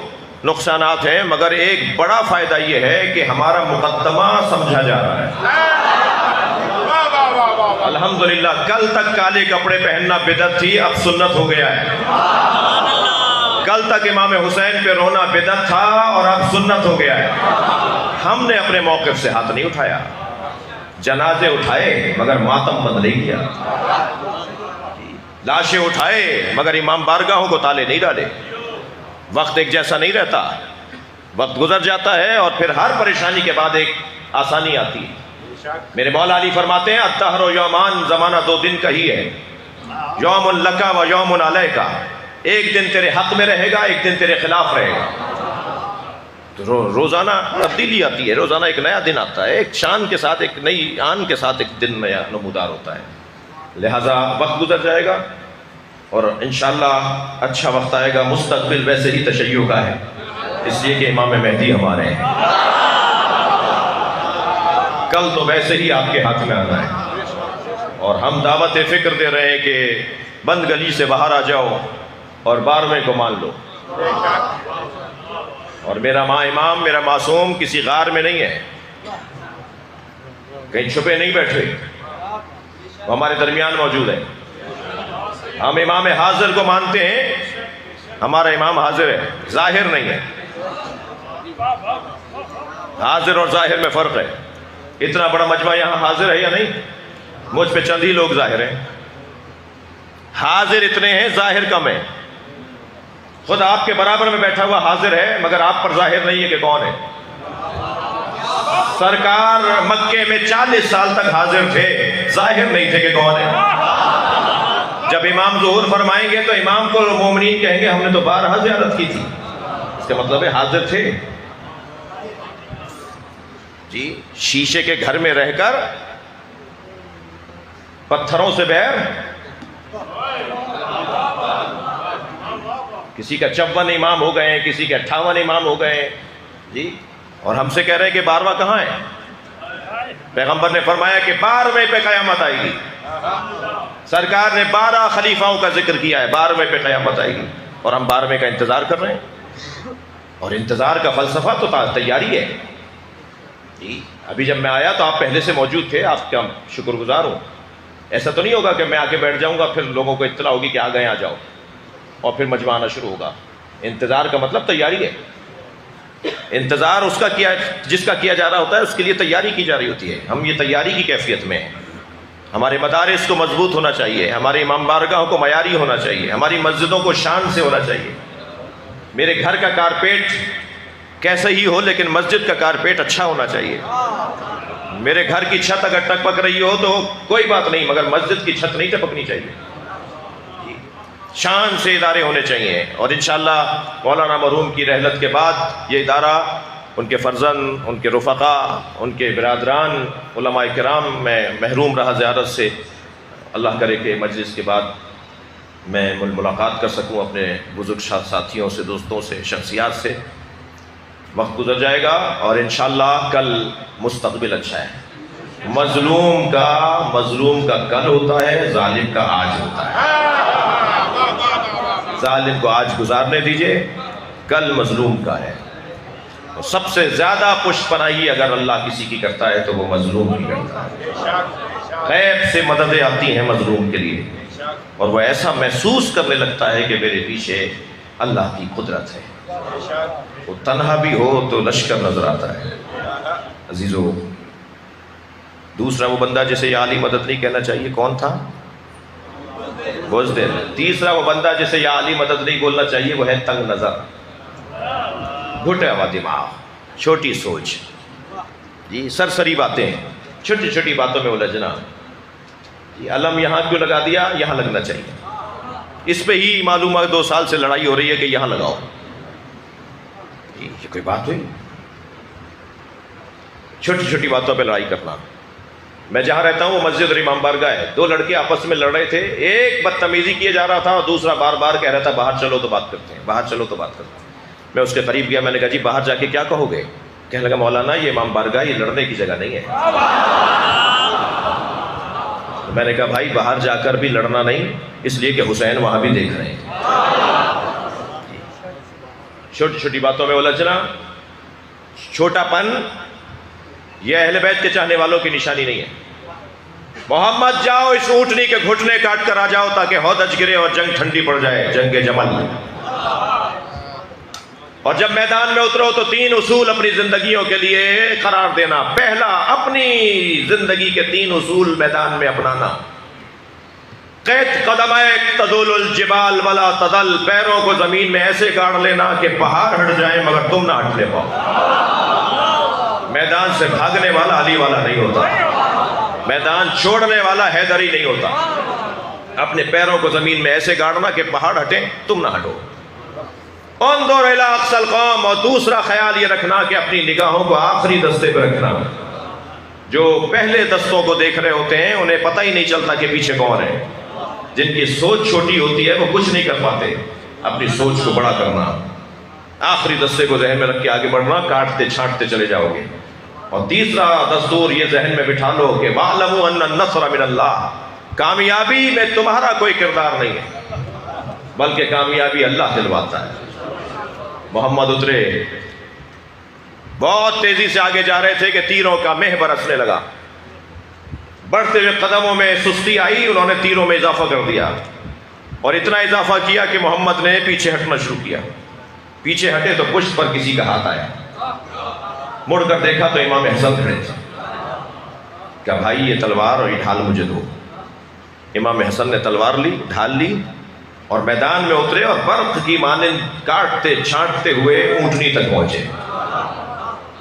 نقصانات ہیں، مگر ایک بڑا فائدہ یہ ہے کہ ہمارا مقدمہ سمجھا جا رہا ہے. الحمدللہ کل تک کالے کپڑے پہننا بدعت تھی، اب سنت ہو گیا ہے. کل تک امام حسین پہ رونا بدعت تھا اور اب سنت ہو گیا ہے. ہم نے اپنے موقف سے ہاتھ نہیں اٹھایا، جنازے اٹھائے مگر ماتم بند نہیں کیا، لاشیں اٹھائے مگر امام بارگاہوں کو تالے نہیں ڈالے. وقت ایک جیسا نہیں رہتا، وقت گزر جاتا ہے اور پھر ہر پریشانی کے بعد ایک آسانی آتی ہے. میرے مولا علی فرماتے ہیں الدہر یومان، زمانہ 2 دن کا ہی ہے. یوم لکا و یوم علیکا، ایک دن تیرے حق میں رہے گا، ایک دن تیرے خلاف رہے گا. تو روزانہ تبدیلی آتی ہے، روزانہ ایک نیا دن آتا ہے، ایک شان کے ساتھ، ایک نئی آن کے ساتھ ایک دن نیا نمودار ہوتا ہے. لہذا وقت گزر جائے گا اور انشاءاللہ اچھا وقت آئے گا. مستقبل ویسے ہی تشیع کا ہے، اس لیے کہ امام مہدی ہمارے ہیں. کل تو ویسے ہی آپ کے ہاتھ میں آنا ہے، اور ہم دعوت فکر دے رہے ہیں کہ بند گلی سے باہر آ جاؤ اور 12ویں کو مان لو. اور میرا ماں امام، میرا معصوم کسی غار میں نہیں ہے، کہیں چھپے نہیں بیٹھے، وہ ہمارے درمیان موجود ہے. ہم امام حاضر کو مانتے ہیں، ہمارا امام حاضر ہے، ظاہر نہیں ہے. حاضر اور ظاہر میں فرق ہے. اتنا بڑا مجمع یہاں حاضر ہے یا نہیں؟ مجھ پہ چند ہی لوگ ظاہر ہیں. حاضر اتنے ہیں، ظاہر کم ہے. خود آپ کے برابر میں بیٹھا ہوا حاضر ہے، مگر آپ پر ظاہر نہیں ہے کہ کون ہے. سرکار مکے میں 40 سال تک حاضر تھے، ظاہر نہیں تھے کہ کون ہے. جب امام ظہور فرمائیں گے تو امام کو مومنین کہیں گے ہم نے تو 12 زیارت کی تھی. اس کا مطلب ہے حاضر تھے. جی شیشے کے گھر میں رہ کر پتھروں سے بیر، کسی کا 54 امام ہو گئے ہیں، کسی کے 58 امام ہو گئے ہیں. جی اور ہم سے کہہ رہے ہیں کہ 12واں کہاں ہے؟ پیغمبر نے فرمایا کہ 12ویں پہ قیامت آئے گی. سرکار نے 12 خلیفاؤں کا ذکر کیا ہے، 12ویں پہ قیامت آئے گی، اور ہم 12ویں کا انتظار کر رہے ہیں. اور انتظار کا فلسفہ تو تیاری ہے. جی ابھی جب میں آیا تو آپ پہلے سے موجود تھے، آپ کا شکر گزار ہوں. ایسا تو نہیں ہوگا کہ میں آ کے بیٹھ جاؤں گا پھر لوگوں کو اطلاع ہوگی کہ آ گئے آ جاؤ اور پھر مجمع آنا شروع ہوگا. انتظار کا مطلب تیاری ہے. انتظار اس کا جس کا کیا جا رہا ہوتا ہے، اس کے لیے تیاری کی جا رہی ہوتی ہے. ہم یہ تیاری کی کیفیت میں ہیں. ہمارے مدارس کو مضبوط ہونا چاہیے، ہمارے امام بارگاہوں کو معیاری ہونا چاہیے، ہماری مسجدوں کو شان سے ہونا چاہیے. میرے گھر کا کارپیٹ کیسے ہی ہو لیکن مسجد کا کارپیٹ اچھا ہونا چاہیے. میرے گھر کی چھت اگر ٹپک رہی ہو تو کوئی بات نہیں، مگر مسجد کی چھت نہیں ٹپکنی چاہیے. شان سے ادارے ہونے چاہیے. اور انشاءاللہ مولانا مرحوم کی رحلت کے بعد یہ ادارہ، ان کے فرزند، ان کے رفقا، ان کے برادران، علماء کرام میں محروم رہا زیارت سے. اللہ کرے کہ مجلس کے بعد میں ملاقات کر سکوں اپنے بزرگ ساتھیوں سے، دوستوں سے، شخصیات سے. وقت گزر جائے گا اور انشاءاللہ کل مستقبل اچھا ہے. مظلوم کا کل ہوتا ہے، ظالم کا آج ہوتا ہے. ظالم کو آج گزارنے دیجئے، کل مظلوم کا ہے. اور سب سے زیادہ پشت پناہی اگر اللہ کسی کی کرتا ہے تو وہ مظلوم کی کرتا ہے. غیب سے مددیں آتی ہیں مظلوم کے لیے، اور وہ ایسا محسوس کرنے لگتا ہے کہ میرے پیچھے اللہ کی قدرت ہے. وہ تنہا بھی ہو تو لشکر نظر آتا ہے. عزیزو، دوسرا وہ بندہ جسے یا علی مدد نہیں کہنا چاہیے، کون تھا؟ بزدل. تیسرا وہ بندہ جسے یا علی مدد نہیں بولنا چاہیے، وہ ہے تنگ نظر، گھٹا ہوا دماغ، چھوٹی سوچ. جی سرسری باتیں، چھوٹی چھوٹی باتوں میں الجھنا. جی علم یہاں کیوں لگا دیا؟ یہاں لگنا چاہیے. اس پہ ہی معلوم ہے 2 سال سے لڑائی ہو رہی ہے کہ یہاں لگاؤ. یہ کوئی بات ہوئی؟ چھوٹی چھوٹی باتوں پہ لڑائی کرنا. میں جہاں رہتا ہوں وہ مسجد اور امام بارگاہ ہے. 2 لڑکے آپس میں لڑ رہے تھے، ایک بدتمیزی کیے جا رہا تھا اور دوسرا بار بار کہہ رہا تھا باہر چلو تو بات کرتے ہیں، باہر چلو تو بات کرتے ہیں. میں اس کے قریب گیا، میں نے کہا جی باہر جا کے کیا کہو گے؟ کہنے لگا مولانا یہ امام بارگاہ یہ لڑنے کی جگہ نہیں ہے. میں نے کہا بھائی باہر جا کر بھی لڑنا نہیں، اس لیے کہ حسین وہاں بھی دیکھ رہے ہیں. چھوٹی چھوٹی باتوں میں الجھنا، چھوٹا پن، یہ اہل بیت کے چاہنے والوں کی نشانی نہیں ہے. محمد جاؤ اس اونٹنی کے گھٹنے کاٹ کر آ جاؤ تاکہ ہودج گرے اور جنگ ٹھنڈی پڑ جائے، جنگ جمل. اور جب میدان میں اترو تو 3 اصول اپنی زندگیوں کے لیے قرار دینا. پہلا، اپنی زندگی کے 3 اصول میدان میں اپنانا. قید قدمائک تزول الجبال ولا تزل، پیروں کو زمین میں ایسے گاڑ لینا کہ پہاڑ ہٹ جائیں مگر تم نہ ہٹ لے پاؤ. میدان سے بھاگنے والا علی والا نہیں ہوتا، میدان چھوڑنے والا حیدری نہیں ہوتا. اپنے پیروں کو زمین میں ایسے گاڑنا کہ پہاڑ ہٹیں تم نہ ہٹو. انظر الی اقصی القوم، اور دوسرا خیال یہ رکھنا کہ اپنی نگاہوں کو آخری دستے پہ رکھنا. جو پہلے دستوں کو دیکھ رہے ہوتے ہیں انہیں پتہ ہی نہیں چلتا کہ پیچھے کون ہے. جن کی سوچ چھوٹی ہوتی ہے وہ کچھ نہیں کر پاتے. اپنی سوچ کو بڑا کرنا، آخری دستے کو ذہن میں رکھ کے آگے بڑھنا، کاٹتے چھانٹتے چلے جاؤ گے. اور تیسرا دستور یہ ذہن میں بٹھا لو کہ وَاعْلَمُوا أَنَّ النَّصْرَ مِنَ اللَّهِ، کامیابی میں تمہارا کوئی کردار نہیں ہے بلکہ کامیابی اللہ دلواتا ہے. محمد اترے، بہت تیزی سے آگے جا رہے تھے کہ تیروں کا مہ برسنے لگا. بڑھتے ہوئے قدموں میں سستی آئی، انہوں نے تیروں میں اضافہ کر دیا اور اتنا اضافہ کیا کہ محمد نے پیچھے ہٹنا شروع کیا. پیچھے ہٹے تو پشت پر کسی کا ہاتھ آیا. مڑ کر دیکھا تو امام حسن کھڑے تھے. کہ بھائی یہ تلوار اور یہ ڈھال مجھے دو. امام حسن نے تلوار لی، ڈھال لی اور میدان میں اترے اور برق کی مانند کاٹتے چھانٹتے ہوئے اونٹنی تک پہنچے.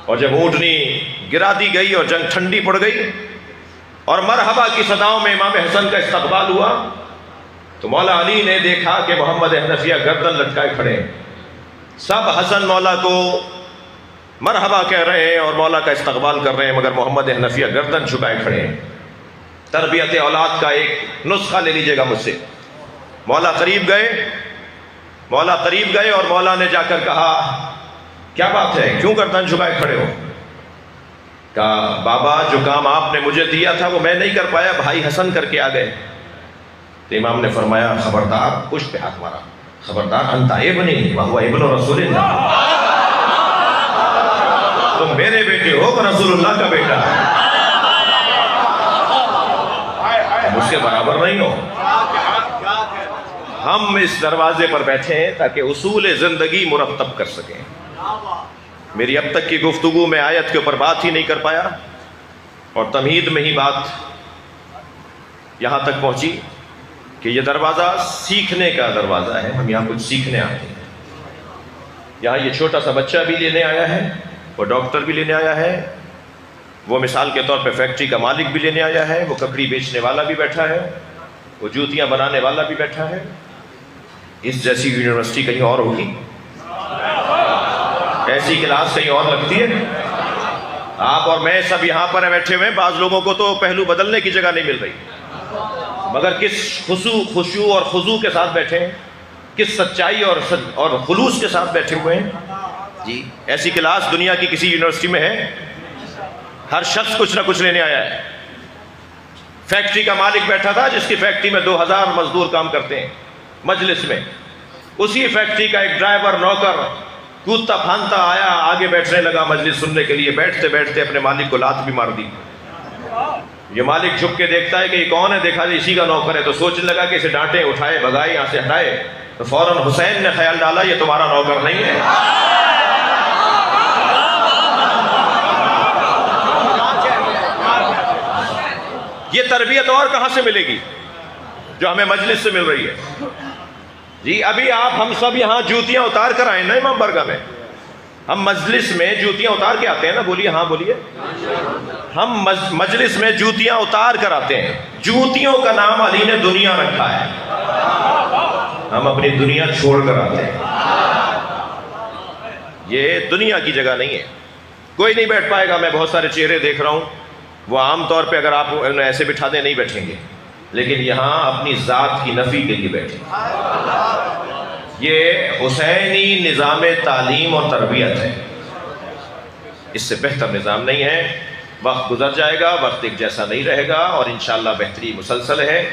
اور جب اونٹنی گرا دی گئی اور جنگ ٹھنڈی پڑ گئی اور مرحبا کی صداؤں میں امام حسن کا استقبال ہوا تو مولا علی نے دیکھا کہ محمد حنفیہ گردن لٹکائے کھڑے ہیں. سب حسن مولا کو مرحبا کہہ رہے ہیں اور مولا کا استقبال کر رہے ہیں، مگر محمد حنفیہ گردن جھکائے کھڑے ہیں. تربیت اولاد کا ایک نسخہ لے لیجئے گا مجھ سے. مولا قریب گئے اور مولا نے جا کر کہا کیا بات ہے، کیوں گردن جھکائے کھڑے ہو؟ کہا بابا جو کام آپ نے مجھے دیا تھا وہ میں نہیں کر پایا، بھائی حسن کر کے آ گئے. تو امام نے فرمایا خبردار، پشت پہ ہاتھ مارا، خبردار، انت ابنی وہو ابن رسول اللہ، تم میرے بیٹے ہو کہ رسول اللہ کا بیٹا ہے، مجھ سے برابر نہیں ہو. ہم اس دروازے پر بیٹھے ہیں تاکہ اصول زندگی مرتب کر سکیں. میری اب تک کی گفتگو میں آیت کے اوپر بات ہی نہیں کر پایا اور تمہید میں ہی بات یہاں تک پہنچی کہ یہ دروازہ سیکھنے کا دروازہ ہے. ہم یہاں کچھ سیکھنے آتے ہیں. یہاں یہ چھوٹا سا بچہ بھی لینے آیا ہے، وہ ڈاکٹر بھی لینے آیا ہے، وہ مثال کے طور پہ فیکٹری کا مالک بھی لینے آیا ہے، وہ ککڑی بیچنے والا بھی بیٹھا ہے، وہ جوتیاں بنانے والا بھی بیٹھا ہے. اس جیسی یونیورسٹی کہیں اور ہوگی؟ ایسی کلاس کہیں اور لگتی ہے؟ آپ اور میں سب یہاں پر بیٹھے ہوئے ہیں، بعض لوگوں کو تو پہلو بدلنے کی جگہ نہیں مل رہی، مگر کس خشوع اور خضوع کے ساتھ بیٹھے ہیں، کس سچائی اور خلوص کے ساتھ بیٹھے ہوئے ہیں. جی ایسی کلاس دنیا کی کسی یونیورسٹی میں ہے؟ ہر شخص کچھ نہ کچھ لینے آیا ہے. فیکٹری کا مالک بیٹھا تھا جس کی فیکٹری میں 2000 مزدور کام کرتے ہیں مجلس میں، اسی فیکٹری کا ایک ڈرائیور نوکر کودتا پھانتا آیا، آگے بیٹھنے لگا مجلس سننے کے لیے. بیٹھتے بیٹھتے اپنے مالک کو لات بھی مار دی. یہ مالک جھک کے دیکھتا ہے کہ یہ کون ہے، دیکھا جی اسی کا نوکر ہے، تو سوچنے لگا کہ اسے ڈانٹے، اٹھائے، بھگائے، یہاں سے ہٹائے. تو فوراً حسین نے خیال ڈالا یہ تمہارا نوکر نہیں ہے. یہ تربیت اور کہاں سے ملے گی جو ہمیں مجلس سے مل رہی ہے؟ جی ابھی ہم سب یہاں جوتیاں اتار کر آئے نا امام برگاہ میں. ہم مجلس میں جوتیاں اتار کے آتے ہیں نا، بولیے ہاں بولیے. ہم مجلس میں جوتیاں اتار کر آتے ہیں. جوتیوں کا نام علی نے دنیا رکھا ہے. ہم اپنی دنیا چھوڑ کر آتے ہیں. یہ دنیا کی جگہ نہیں ہے. کوئی نہیں بیٹھ پائے گا. میں بہت سارے چہرے دیکھ رہا ہوں، وہ عام طور پہ اگر آپ انہیں ایسے بٹھا دیں نہیں بیٹھیں گے، لیکن یہاں اپنی ذات کی نفی کے لیے بیٹھیں. یہ حسینی نظام تعلیم اور تربیت ہے. اس سے بہتر نظام نہیں ہے. وقت گزر جائے گا، وقت ایک جیسا نہیں رہے گا اور انشاءاللہ بہتری مسلسل ہے.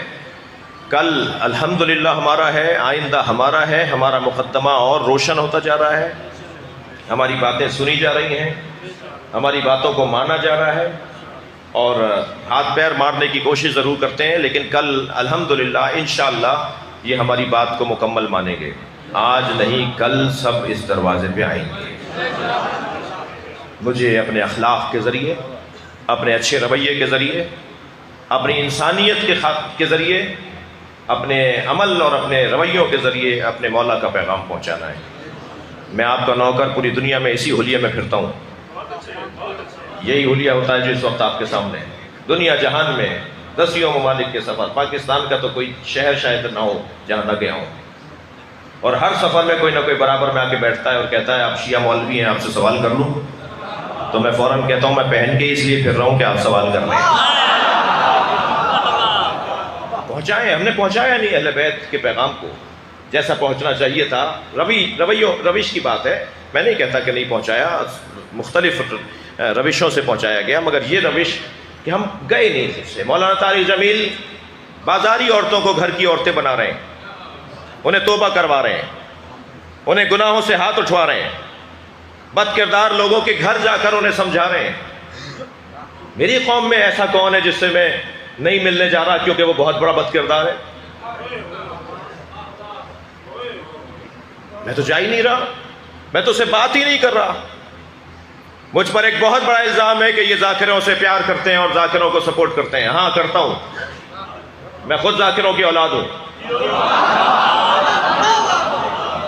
کل الحمدللہ ہمارا ہے، آئندہ ہمارا ہے. ہمارا مقدمہ اور روشن ہوتا جا رہا ہے. ہماری باتیں سنی جا رہی ہیں، ہماری باتوں کو مانا جا رہا ہے اور ہاتھ پیر مارنے کی کوشش ضرور کرتے ہیں، لیکن کل الحمدللہ انشاءاللہ یہ ہماری بات کو مکمل مانیں گے. آج نہیں کل سب اس دروازے پہ آئیں گے. مجھے اپنے اخلاق کے ذریعے، اپنے اچھے رویے کے ذریعے، اپنی انسانیت کے ذریعے، اپنے عمل اور اپنے رویوں کے ذریعے اپنے مولا کا پیغام پہنچانا ہے. میں آپ کا نوکر پوری دنیا میں اسی حلیے میں پھرتا ہوں. یہی حلیہ ہوتا ہے جو اس وقت آپ کے سامنے ہے. دنیا جہان میں 10 ممالک کے سفر، پاکستان کا تو کوئی شہر شاید نہ ہو جہاں نہ گیا ہوں، اور ہر سفر میں کوئی نہ کوئی برابر میں آ کے بیٹھتا ہے اور کہتا ہے آپ شیعہ مولوی ہیں، آپ سے سوال کر لوں. تو میں فوراً کہتا ہوں میں پہن کے اس لیے پھر رہا ہوں کہ آپ سوال کر رہے ہیں. پہنچائیں، ہم نے پہنچایا نہیں اہل بیت کے پیغام کو جیسا پہنچنا چاہیے تھا. روش کی بات ہے، میں نہیں کہتا کہ نہیں پہنچایا، مختلف روشوں سے پہنچایا گیا، مگر یہ روش کہ ہم گئے نہیں اس سے. مولانا طارق جمیل بازاری عورتوں کو گھر کی عورتیں بنا رہے ہیں، انہیں توبہ کروا رہے ہیں، انہیں گناہوں سے ہاتھ اٹھوا رہے ہیں، بد کردار لوگوں کے گھر جا کر انہیں سمجھا رہے ہیں. میری قوم میں ایسا کون ہے جس سے میں نہیں ملنے جا رہا کیونکہ وہ بہت بڑا بد کردار ہے؟ میں تو جا ہی نہیں رہا، میں تو اسے بات ہی نہیں کر رہا. مجھ پر ایک بہت بڑا الزام ہے کہ یہ ذاکروں سے پیار کرتے ہیں اور ذاکروں کو سپورٹ کرتے ہیں. ہاں کرتا ہوں، میں خود ذاکروں کی اولاد ہوں.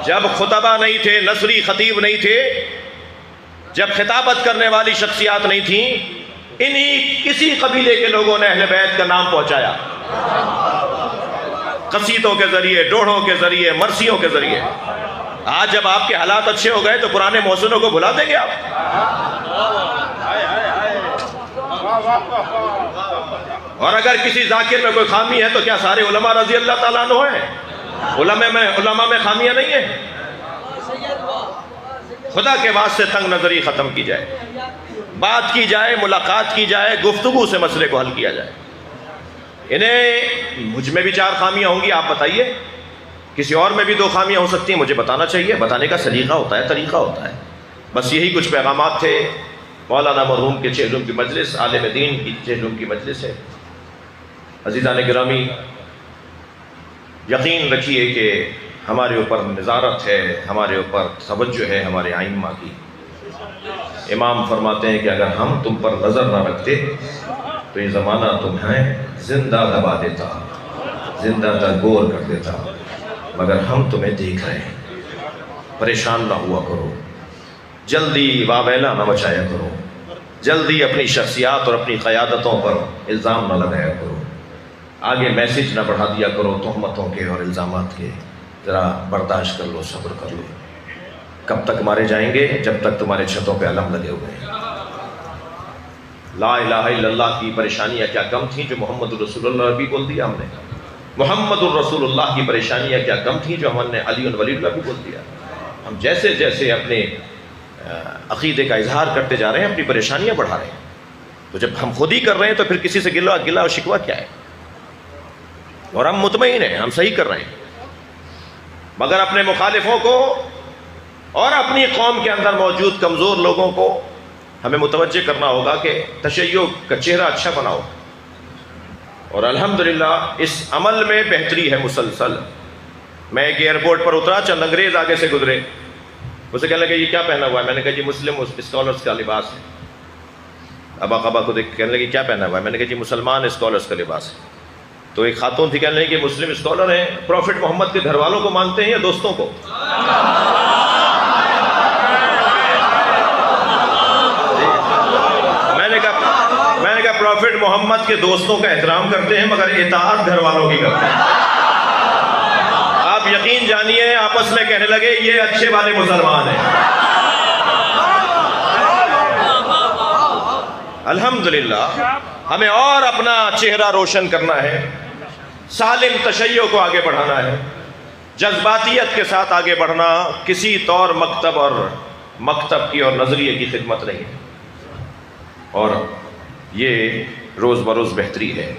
جب خطبہ نہیں تھے، نثری خطیب نہیں تھے، جب خطابت کرنے والی شخصیات نہیں تھیں، کسی قبیلے کے لوگوں نے اہل بیت کا نام پہنچایا، قصیدوں کے ذریعے، ڈوڑوں کے ذریعے، مرثیوں کے ذریعے. آج جب آپ کے حالات اچھے ہو گئے تو پرانے محسنوں کو بھلا دیں گے آپ؟ اور اگر کسی ذاکر میں کوئی خامی ہے تو کیا سارے علماء رضی اللہ تعالیٰ عنہ ہیں؟ علماء میں خامیاں نہیں ہیں؟ خدا کے واسطے تنگ نظری ختم کی جائے، بات کی جائے، ملاقات کی جائے، گفتگو سے مسئلے کو حل کیا جائے. مجھ میں بھی 4 خامیاں ہوں گی، آپ بتائیے. کسی اور میں بھی 2 خامیاں ہو سکتی ہیں، مجھے بتانا چاہیے. بتانے کا سلیقہ ہوتا ہے، طریقہ ہوتا ہے. بس یہی کچھ پیغامات تھے. مولانا مرحوم کے چہلم کی مجلس، عالم دین کی چہلم کی مجلس ہے. عزیزان گرامی، یقین رکھیے کہ ہمارے اوپر نظارت ہے، ہمارے اوپر توجہ ہے ہمارے ائمہ کی. امام فرماتے ہیں کہ اگر ہم تم پر نظر نہ رکھتے تو یہ زمانہ تمہیں زندہ دبا دیتا، زندہ درگور کر دیتا. مگر ہم تمہیں دیکھ رہے ہیں. پریشان نہ ہوا کرو، جلدی واویلا نہ مچایا کرو، جلدی اپنی شخصیات اور اپنی قیادتوں پر الزام نہ لگایا کرو، آگے میسیج نہ بڑھا دیا کرو تہمتوں کے اور الزامات کے. ذرا برداشت کر لو، صبر کر لو. کب تک مارے جائیں گے؟ جب تک تمہارے چھتوں پہ علم لگے ہوئے ہیں. لا الہ الا اللہ کی پریشانیاں کیا کم تھیں جو محمد الرسول اللہ بھی بول دیا ہم نے. محمد الرسول اللہ کی پریشانیاں کیا کم تھیں جو ہم نے علی ولی اللہ بھی بول دیا. ہم جیسے جیسے اپنے عقیدے کا اظہار کرتے جا رہے ہیں اپنی پریشانیاں بڑھا رہے ہیں. تو جب ہم خود ہی کر رہے ہیں تو پھر کسی سے گلہ اور شکوہ کیا ہے؟ اور ہم مطمئن ہیں ہم صحیح کر رہے ہیں. مگر اپنے مخالفوں کو اور اپنی قوم کے اندر موجود کمزور لوگوں کو ہمیں متوجہ کرنا ہوگا کہ تشیع کا چہرہ اچھا بناؤ. اور الحمدللہ اس عمل میں بہتری ہے مسلسل. میں ایک ایئرپورٹ پر اترا، چند انگریز آگے سے گزرے، اسے کہنے لگے یہ کیا پہنا ہوا ہے؟ میں نے کہا جی مسلم اسکالرس کا لباس ہے. ابا قبا کو دیکھ کہنے لگے کیا پہنا ہوا ہے؟ میں نے کہا جی مسلمان اسکالرس کا لباس ہے. تو ایک خاتون تھی، کہنے لگی کہ مسلم اسکالر ہیں، پروفٹ محمد کے گھر والوں کو مانتے ہیں یا دوستوں کو؟ میں نے کہا پروفٹ محمد کے دوستوں کا احترام کرتے ہیں مگر اطاعت گھر والوں کی کرتے ہیں. آپ یقین جانیے آپس میں کہنے لگے یہ اچھے والے مسلمان ہیں. الحمدللہ ہمیں اور اپنا چہرہ روشن کرنا ہے، سالم تشیع کو آگے بڑھانا ہے، جذباتیت کے ساتھ آگے بڑھنا کسی طور مکتب کی اور نظریے کی خدمت نہیں ہے. اور یہ روز بروز بہتری ہے.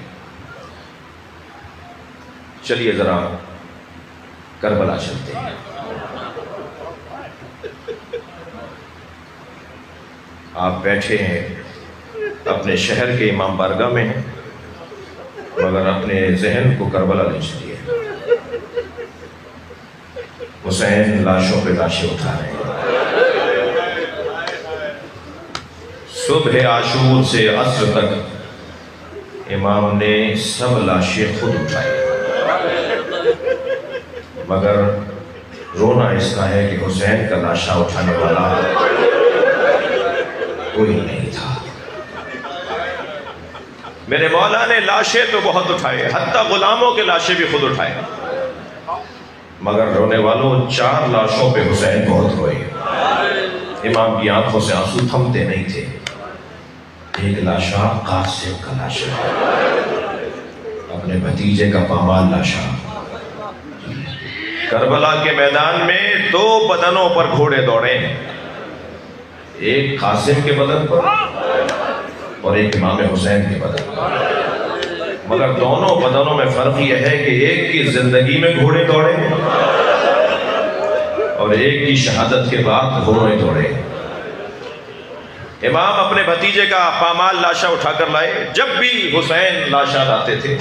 چلیے ذرا کربلا چلتے ہیں. آپ بیٹھے ہیں اپنے شہر کے امام بارگاہ میں ہیں مگر اپنے ذہن کو کربلا لے چلیے. حسین لاشوں پہ لاشیں اٹھا رہے ہیں. صبح عاشور سے عصر تک امام نے سب لاشیں خود اٹھائی مگر رونا اس کا ہے کہ حسین کا لاشا اٹھانے والا کوئی نہیں تھا. میرے مولا نے لاشیں تو بہت اٹھائے، حتیٰ غلاموں کے لاشیں بھی خود اٹھائے مگر رونے والوں 4 لاشوں پہ حسین بہت روئے. امام کی آنکھوں سے آنسو تھمتے نہیں تھے. ایک لاشا قاسم کا لاشا، اپنے بھتیجے کا پامال لاشا. کربلا کے میدان میں 2 بدنوں پر گھوڑے دوڑے، ایک قاسم کے بدن پر اور ایک امام حسین کے بدن پر. مگر دونوں بدنوں میں فرق یہ ہے کہ ایک کی زندگی میں گھوڑے دوڑے اور ایک کی شہادت کے بعد گھوڑے دوڑے. امام اپنے بھتیجے کا پامال لاشا اٹھا کر لائے. جب بھی حسین لاشا لاتے تھے،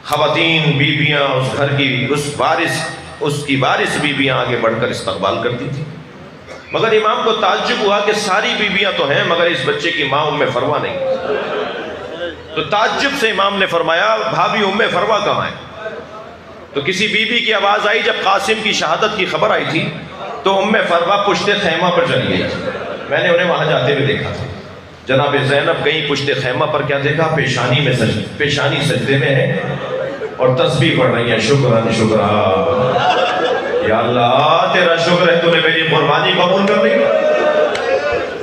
خواتین بیویاں اس گھر کی اس کی وارث بیویاں آگے بڑھ کر استقبال کرتی تھی. مگر امام کو تعجب ہوا کہ ساری بیویاں تو ہیں مگر اس بچے کی ماں ام فروا نہیں. تو تعجب سے امام نے فرمایا بھابھی ام فروا کہاں ہے؟ تو کسی بیوی کی آواز آئی. جب قاسم کی شہادت کی خبر آئی تھی تو ام فروا پشت خیمہ پر چلی گئی تھی. میں نے انہیں وہاں جاتے ہوئے دیکھا تھا. جناب زینب کہیں پشت خیمہ پر کیا دیکھا؟ پیشانی سجدے میں ہے اور تسبیح پڑھ رہی ہیں. شکران یا اللہ تیرا شکر ہے تو نے میری قربانی قبول کر لی.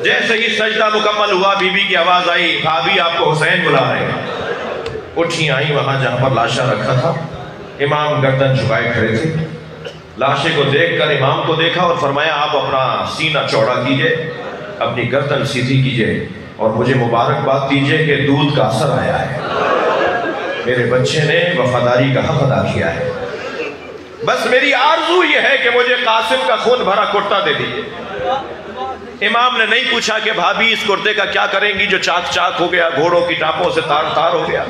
جیسے ہی سجدہ مکمل ہوا بی بی کی آواز آئی بھابھی آپ کو حسین بلا رہے ہیں. اٹھی آئی وہاں جہاں پر لاشا رکھا تھا. امام گردن جھکائے کھڑے تھے. لاشے کو دیکھ کر امام کو دیکھا اور فرمایا آپ اپنا سینہ چوڑا کیجئے، اپنی گردن سیدھی کیجئے اور مجھے مبارکباد دیجئے کہ دودھ کا اثر آیا ہے. میرے بچے نے وفاداری کا حق ادا کیا ہے. بس میری آرزو یہ ہے کہ مجھے قاسم کا خون بھرا کرتا دے دیجئے. امام نے نہیں پوچھا کہ بھابھی اس کرتے کا کیا کریں گی جو چاک چاک ہو گیا، گھوڑوں کی ٹاپوں سے تار تار ہو گیا.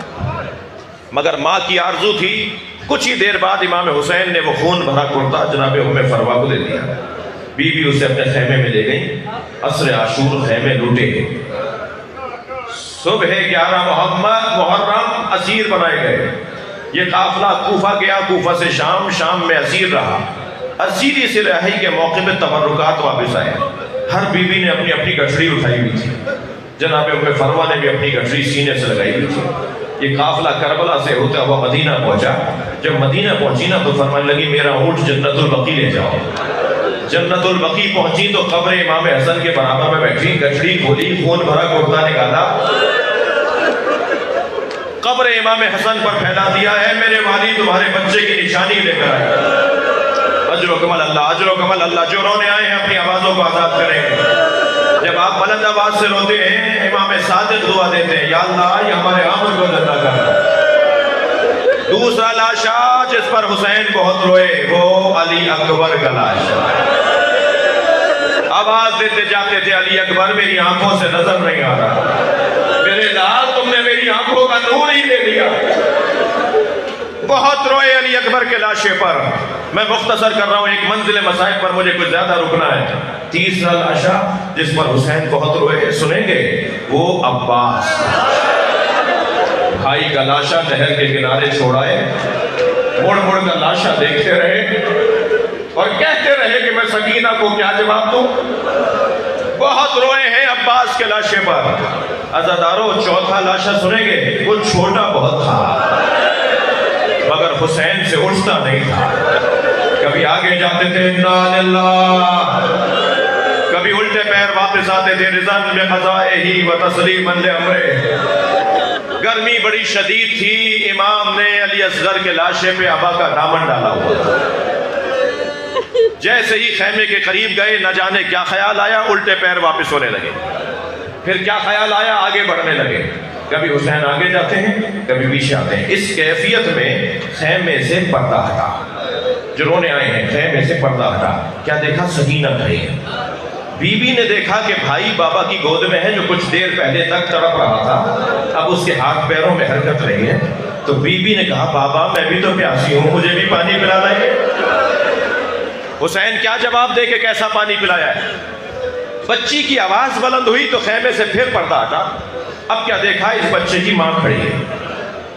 مگر ماں کی آرزو تھی. کچھ ہی دیر بعد امام حسین نے وہ خون بھرا کرتا جناب ام فروا کو دے دیا. بی بی اسے اپنے خیمے میں لے گئی. عصر عاشور خیمے لوٹے. صبح 11 محرم اسیر بنائے گئے. یہ قافلہ کوفہ گیا، کوفہ سے شام، شام میں اسیر رہا. اسیری سے رہائی کے موقع میں تبرکات واپس آئے. ہر بیوی نے اپنی اپنی گٹھڑی اٹھائی ہوئی تھی. جناب ام فروا نے بھی اپنی گٹھڑی سینے سے لگائی ہوئی تھی. یہ قافلہ کربلا سے ہوتا ہوا مدینہ پہنچا. جب مدینہ پہنچی نا تو فرمانے لگی میرا اونٹ جنت البقیع لے جاؤ. جنت البقیع پہنچی تو قبر امام حسن کے برابر میں بیٹھی، گٹھڑی کھولی، خون بھرا کرتا نکالا، قبر امام حسن پر پھیلا دیا ہے. میرے والی تمہارے بچے کی نشانی لے کر آئے. اجر و کمل اللہ، اجر و کمل اللہ. جو رونے آئے ہیں اپنی آوازوں کو آزاد کریں. جب آپ بلند آواز سے روتے ہیں امام صادق دعا دیتے ہیں یا اللہ یہ ہمارے آمد کو زندہ کر. دوسرا لاشا جس پر حسین بہت روئے وہ علی اکبر کا لاشا. آواز دیتے جاتے تھے علی اکبر میری آنکھوں سے نظر نہیں آ رہا، میرے لال تم نے میری آنکھوں کا نور ہی لے لیا. بہت روئے علی اکبر کے لاشے پر. میں مختصر کر رہا ہوں، ایک منزل مسائل پر مجھے کچھ زیادہ رکنا ہے. تیسرا لاشا جس پر حسین بہت روئے سنیں گے وہ عباس. بھائی کا لاشا نہر کے کنارے چھوڑائے، مڑ مڑ کر لاشا دیکھتے رہے اور کہتے رہے کہ میں سکینہ کو کیا جواب دوں. بہت روئے ہیں عباس کے لاشے پر. عزادارو چوتھا لاشا سنیں گے وہ چھوٹا بہت تھا مگر حسین سے اٹھتا نہیں تھا. کبھی آگے جاتے تھے انا للہ، کبھی الٹے پیر واپس آتے تھے رضان میں قضائے و تسلیما لامرے. گرمی بڑی شدید تھی. امام نے علی اصغر کے لاشے پہ ابا کا دامن ڈالا ہوا. جیسے ہی خیمے کے قریب گئے نہ جانے کیا خیال آیا، الٹے پیر واپس ہونے لگے. پھر کیا خیال آیا، آگے بڑھنے لگے. کبھی حسین آگے جاتے ہیں کبھی پیچھے آتے ہیں. اس کیفیت میں خیمے سے پردہ ہٹا. جو رونے آئے ہیں خیمے سے پردہ ہٹا. کیا دیکھا؟ سکینہ کھڑی ہے. بی بی نے دیکھا کہ بھائی بابا کی گود میں ہے جو کچھ دیر پہلے تک تڑپ رہا تھا، اب اس کے ہاتھ پیروں میں حرکت رہی ہے. تو بی بی نے کہا بابا میں بھی تو پیاسی ہوں، مجھے بھی پانی پلا لائے. حسین کیا جواب دے کہ کیسا پانی پلایا ہے؟ بچی کی آواز بلند ہوئی تو خیمے سے پھر پردہ ہٹا. اب کیا دیکھا؟ اس بچے کی ماں کھڑی ہے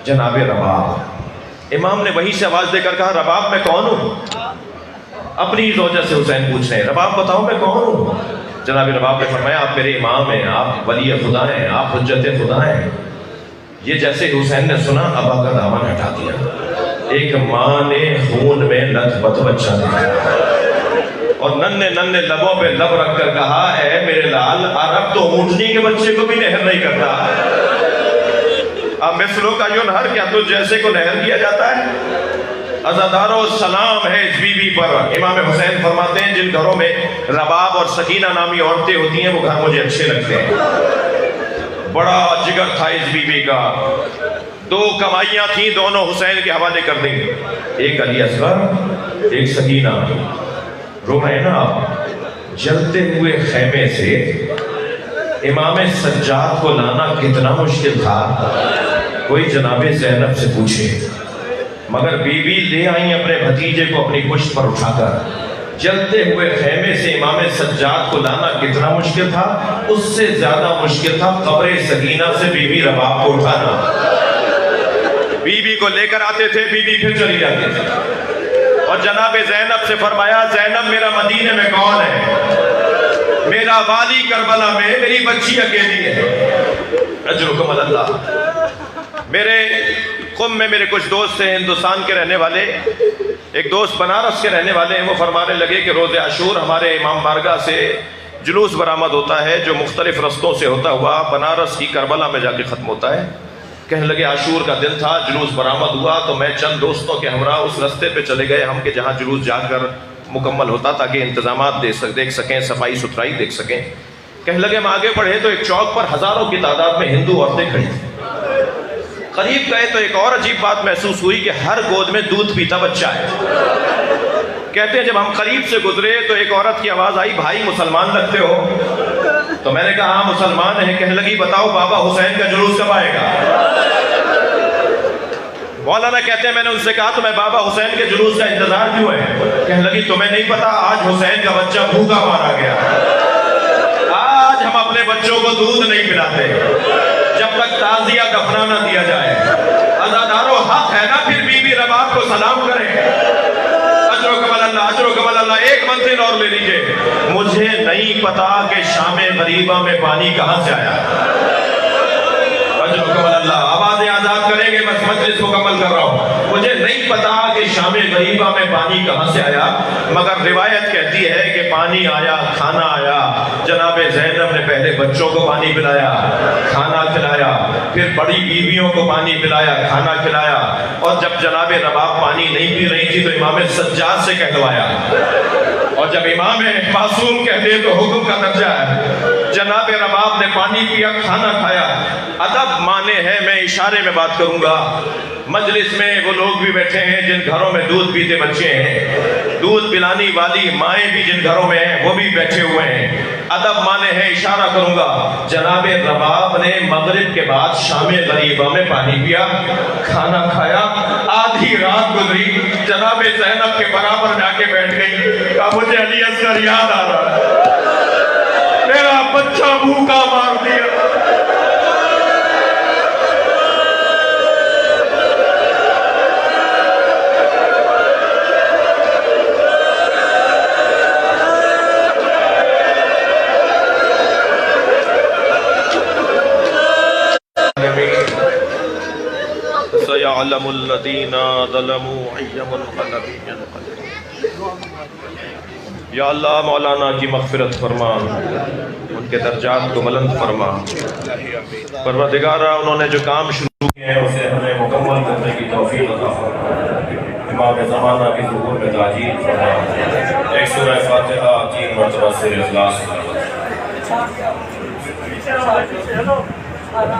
جناب رباب. امام نے وہیں سے آواز دے کر کہا رباب میں کون ہوں؟ اپنی زوجہ سے حسین پوچھ رہے ہیں رباب بتاؤ میں کون ہوں؟ جناب رباب نے فرمایا آپ میرے امام ہیں، آپ ولی خدا ہیں، آپ حجت خدا ہیں. یہ جیسے حسین نے سنا ابا کا دامن ہٹا دیا. ایک ماں نے خون میں لت پت بچہ دیا. اور ننھے ننھے لبوں پہ لب رکھ کر کہا اے میرے لال عرب تو اونٹنی کے بچے کو بھی نہر نہیں کرتا، اب مثلوں کا ینہر کیا تو جیسے کو نہر کیا جاتا ہے؟ عزادارو سلام ہے اس بی بی پر۔ امام حسین فرماتے ہیں جن گھروں میں رباب اور سکینہ نامی عورتیں ہوتی ہیں وہ گھر مجھے اچھے لگتے ہیں۔ بڑا جگر تھا اس بی بی کا، 2 کمائیاں تھیں، دونوں حسین کے حوالے کر دیں گے، ایک علی اصغر ایک سکینہ۔ رو رہے ہیں نا آپ؟ جلتے ہوئے خیمے سے امام سجاد کو لانا کتنا مشکل تھا، کوئی جناب زینب سے پوچھے، مگر بی بی لے آئیں اپنے بھتیجے کو اپنی پشت پر اٹھا کر۔ جلتے ہوئے خیمے سے امام سجاد کو لانا کتنا مشکل تھا، اس سے زیادہ مشکل تھا قبر سکینہ سے بی بی رباب کو اٹھانا۔ بی بی کو لے کر آتے تھے، بی بی پھر چلی جاتی تھی، اور جناب زینب سے فرمایا زینب میرا مدینے میں کون ہے؟ میرا والی کربلا میں میری بچی اکیلی ہے، اجرکم اللہ۔ میرے قم میں میرے کچھ دوست ہیں ہندوستان کے رہنے والے، ایک دوست بنارس کے رہنے والے ہیں، وہ فرمانے لگے کہ روز عاشور ہمارے امام بارگاہ سے جلوس برآمد ہوتا ہے جو مختلف رستوں سے ہوتا ہوا بنارس کی کربلا میں جا کے ختم ہوتا ہے۔ کہنے لگے عاشور کا دن تھا، جلوس برآمد ہوا تو میں چند دوستوں کے ہمراہ اس رستے پہ چلے گئے ہم کہ جہاں جلوس جا کر مکمل ہوتا تاکہ انتظامات دیکھ سکیں، صفائی ستھرائی دیکھ سکیں۔ کہنے لگے ہم آگے بڑھے تو ایک چوک پر ہزاروں کی تعداد میں ہندو عورتیں کھڑی تھیں۔ قریب گئے تو ایک اور عجیب بات محسوس ہوئی کہ ہر گود میں دودھ پیتا بچہ ہے۔ کہتے ہیں جب ہم قریب سے گزرے تو ایک عورت کی آواز آئی بھائی مسلمان لگتے ہو؟ تو میں نے کہا ہاں مسلمان ہیں۔ کہنے لگی بتاؤ بابا حسین کا جلوس کب آئے گا؟ مولانا کہتے ہیں میں نے ان سے کہا تمہیں بابا حسین کے جلوس کا انتظار کیوں ہے؟ کہنے لگی تمہیں نہیں پتا آج حسین کا بچہ بھوکا مارا گیا، آج ہم اپنے بچوں کو دودھ نہیں پلاتے جب تک تعزیہ دفنہ نہ دیا جائے۔ عزادارو حق ہے نا پھر بی بی رباب کو سلام کریں۔ اجرکم اللہ، اجرکم اللہ۔ ایک منزل اور لے لیجئے، مجھے نہیں پتا کہ شام غریبہ میں پانی کہاں سے آیا۔ اجرکم اللہ، آوازیں آزاد کریں گے، بس مجلس مکمل کر رہا ہوں۔ مجھے نہیں پتا کہ شام غریبہ میں پانی کہاں سے آیا، مگر روایت کہتی ہے کہ پانی آیا، کھانا آیا۔ جناب زینب نے پہلے بچوں کو پانی پلایا، کھانا کھلایا، پھر بڑی بیویوں کو پانی پلایا، کھانا کھلایا، اور جب جناب رباب پانی نہیں پی رہی تھی تو امام سجاد سے کہلوایا، اور جب امام معصوم کہتے تو حکم کا درجہ ہے۔ جناب رباب نے پانی پیا، کھانا کھایا۔ ادب مانے ہے، میں اشارے میں بات کروں گا۔ مجلس میں وہ لوگ بھی بیٹھے ہیں جن گھروں میں دودھ پیتے بچے ہیں، دودھ پلانی والی مائیں بھی جن گھروں میں ہیں وہ بھی بیٹھے ہوئے ہیں۔ ادب مانے ہے، اشارہ کروں گا۔ جناب رباب نے مغرب کے بعد شام غریبہ میں پانی پیا، کھانا کھایا، آدھی رات گزری، جناب زینب کے برابر جا کے بیٹھ گئی، کہا مجھے علی اصغر یاد آ رہا ہے، میرا بچہ بھوکا مار دیا۔ سَيَعْلَمُ الَّذِينَ ظَلَمُوا أَيَّ مُنْقَلَبٍ يَنْقَلِبُونَ۔ یا اللہ مولانا کی مغفرت فرما، ان کے درجات کو بلند فرما۔ پروردگارہ انہوں نے جو کام شروع کیے ہیں اسے ہمیں مکمل کرنے کی توفیق عطا فرما۔ امام زمانہ کی ظہور میں تاجیل فرما۔ ایک سورہ فاتحہ 3 مرتبہ سر اخلاص فرما۔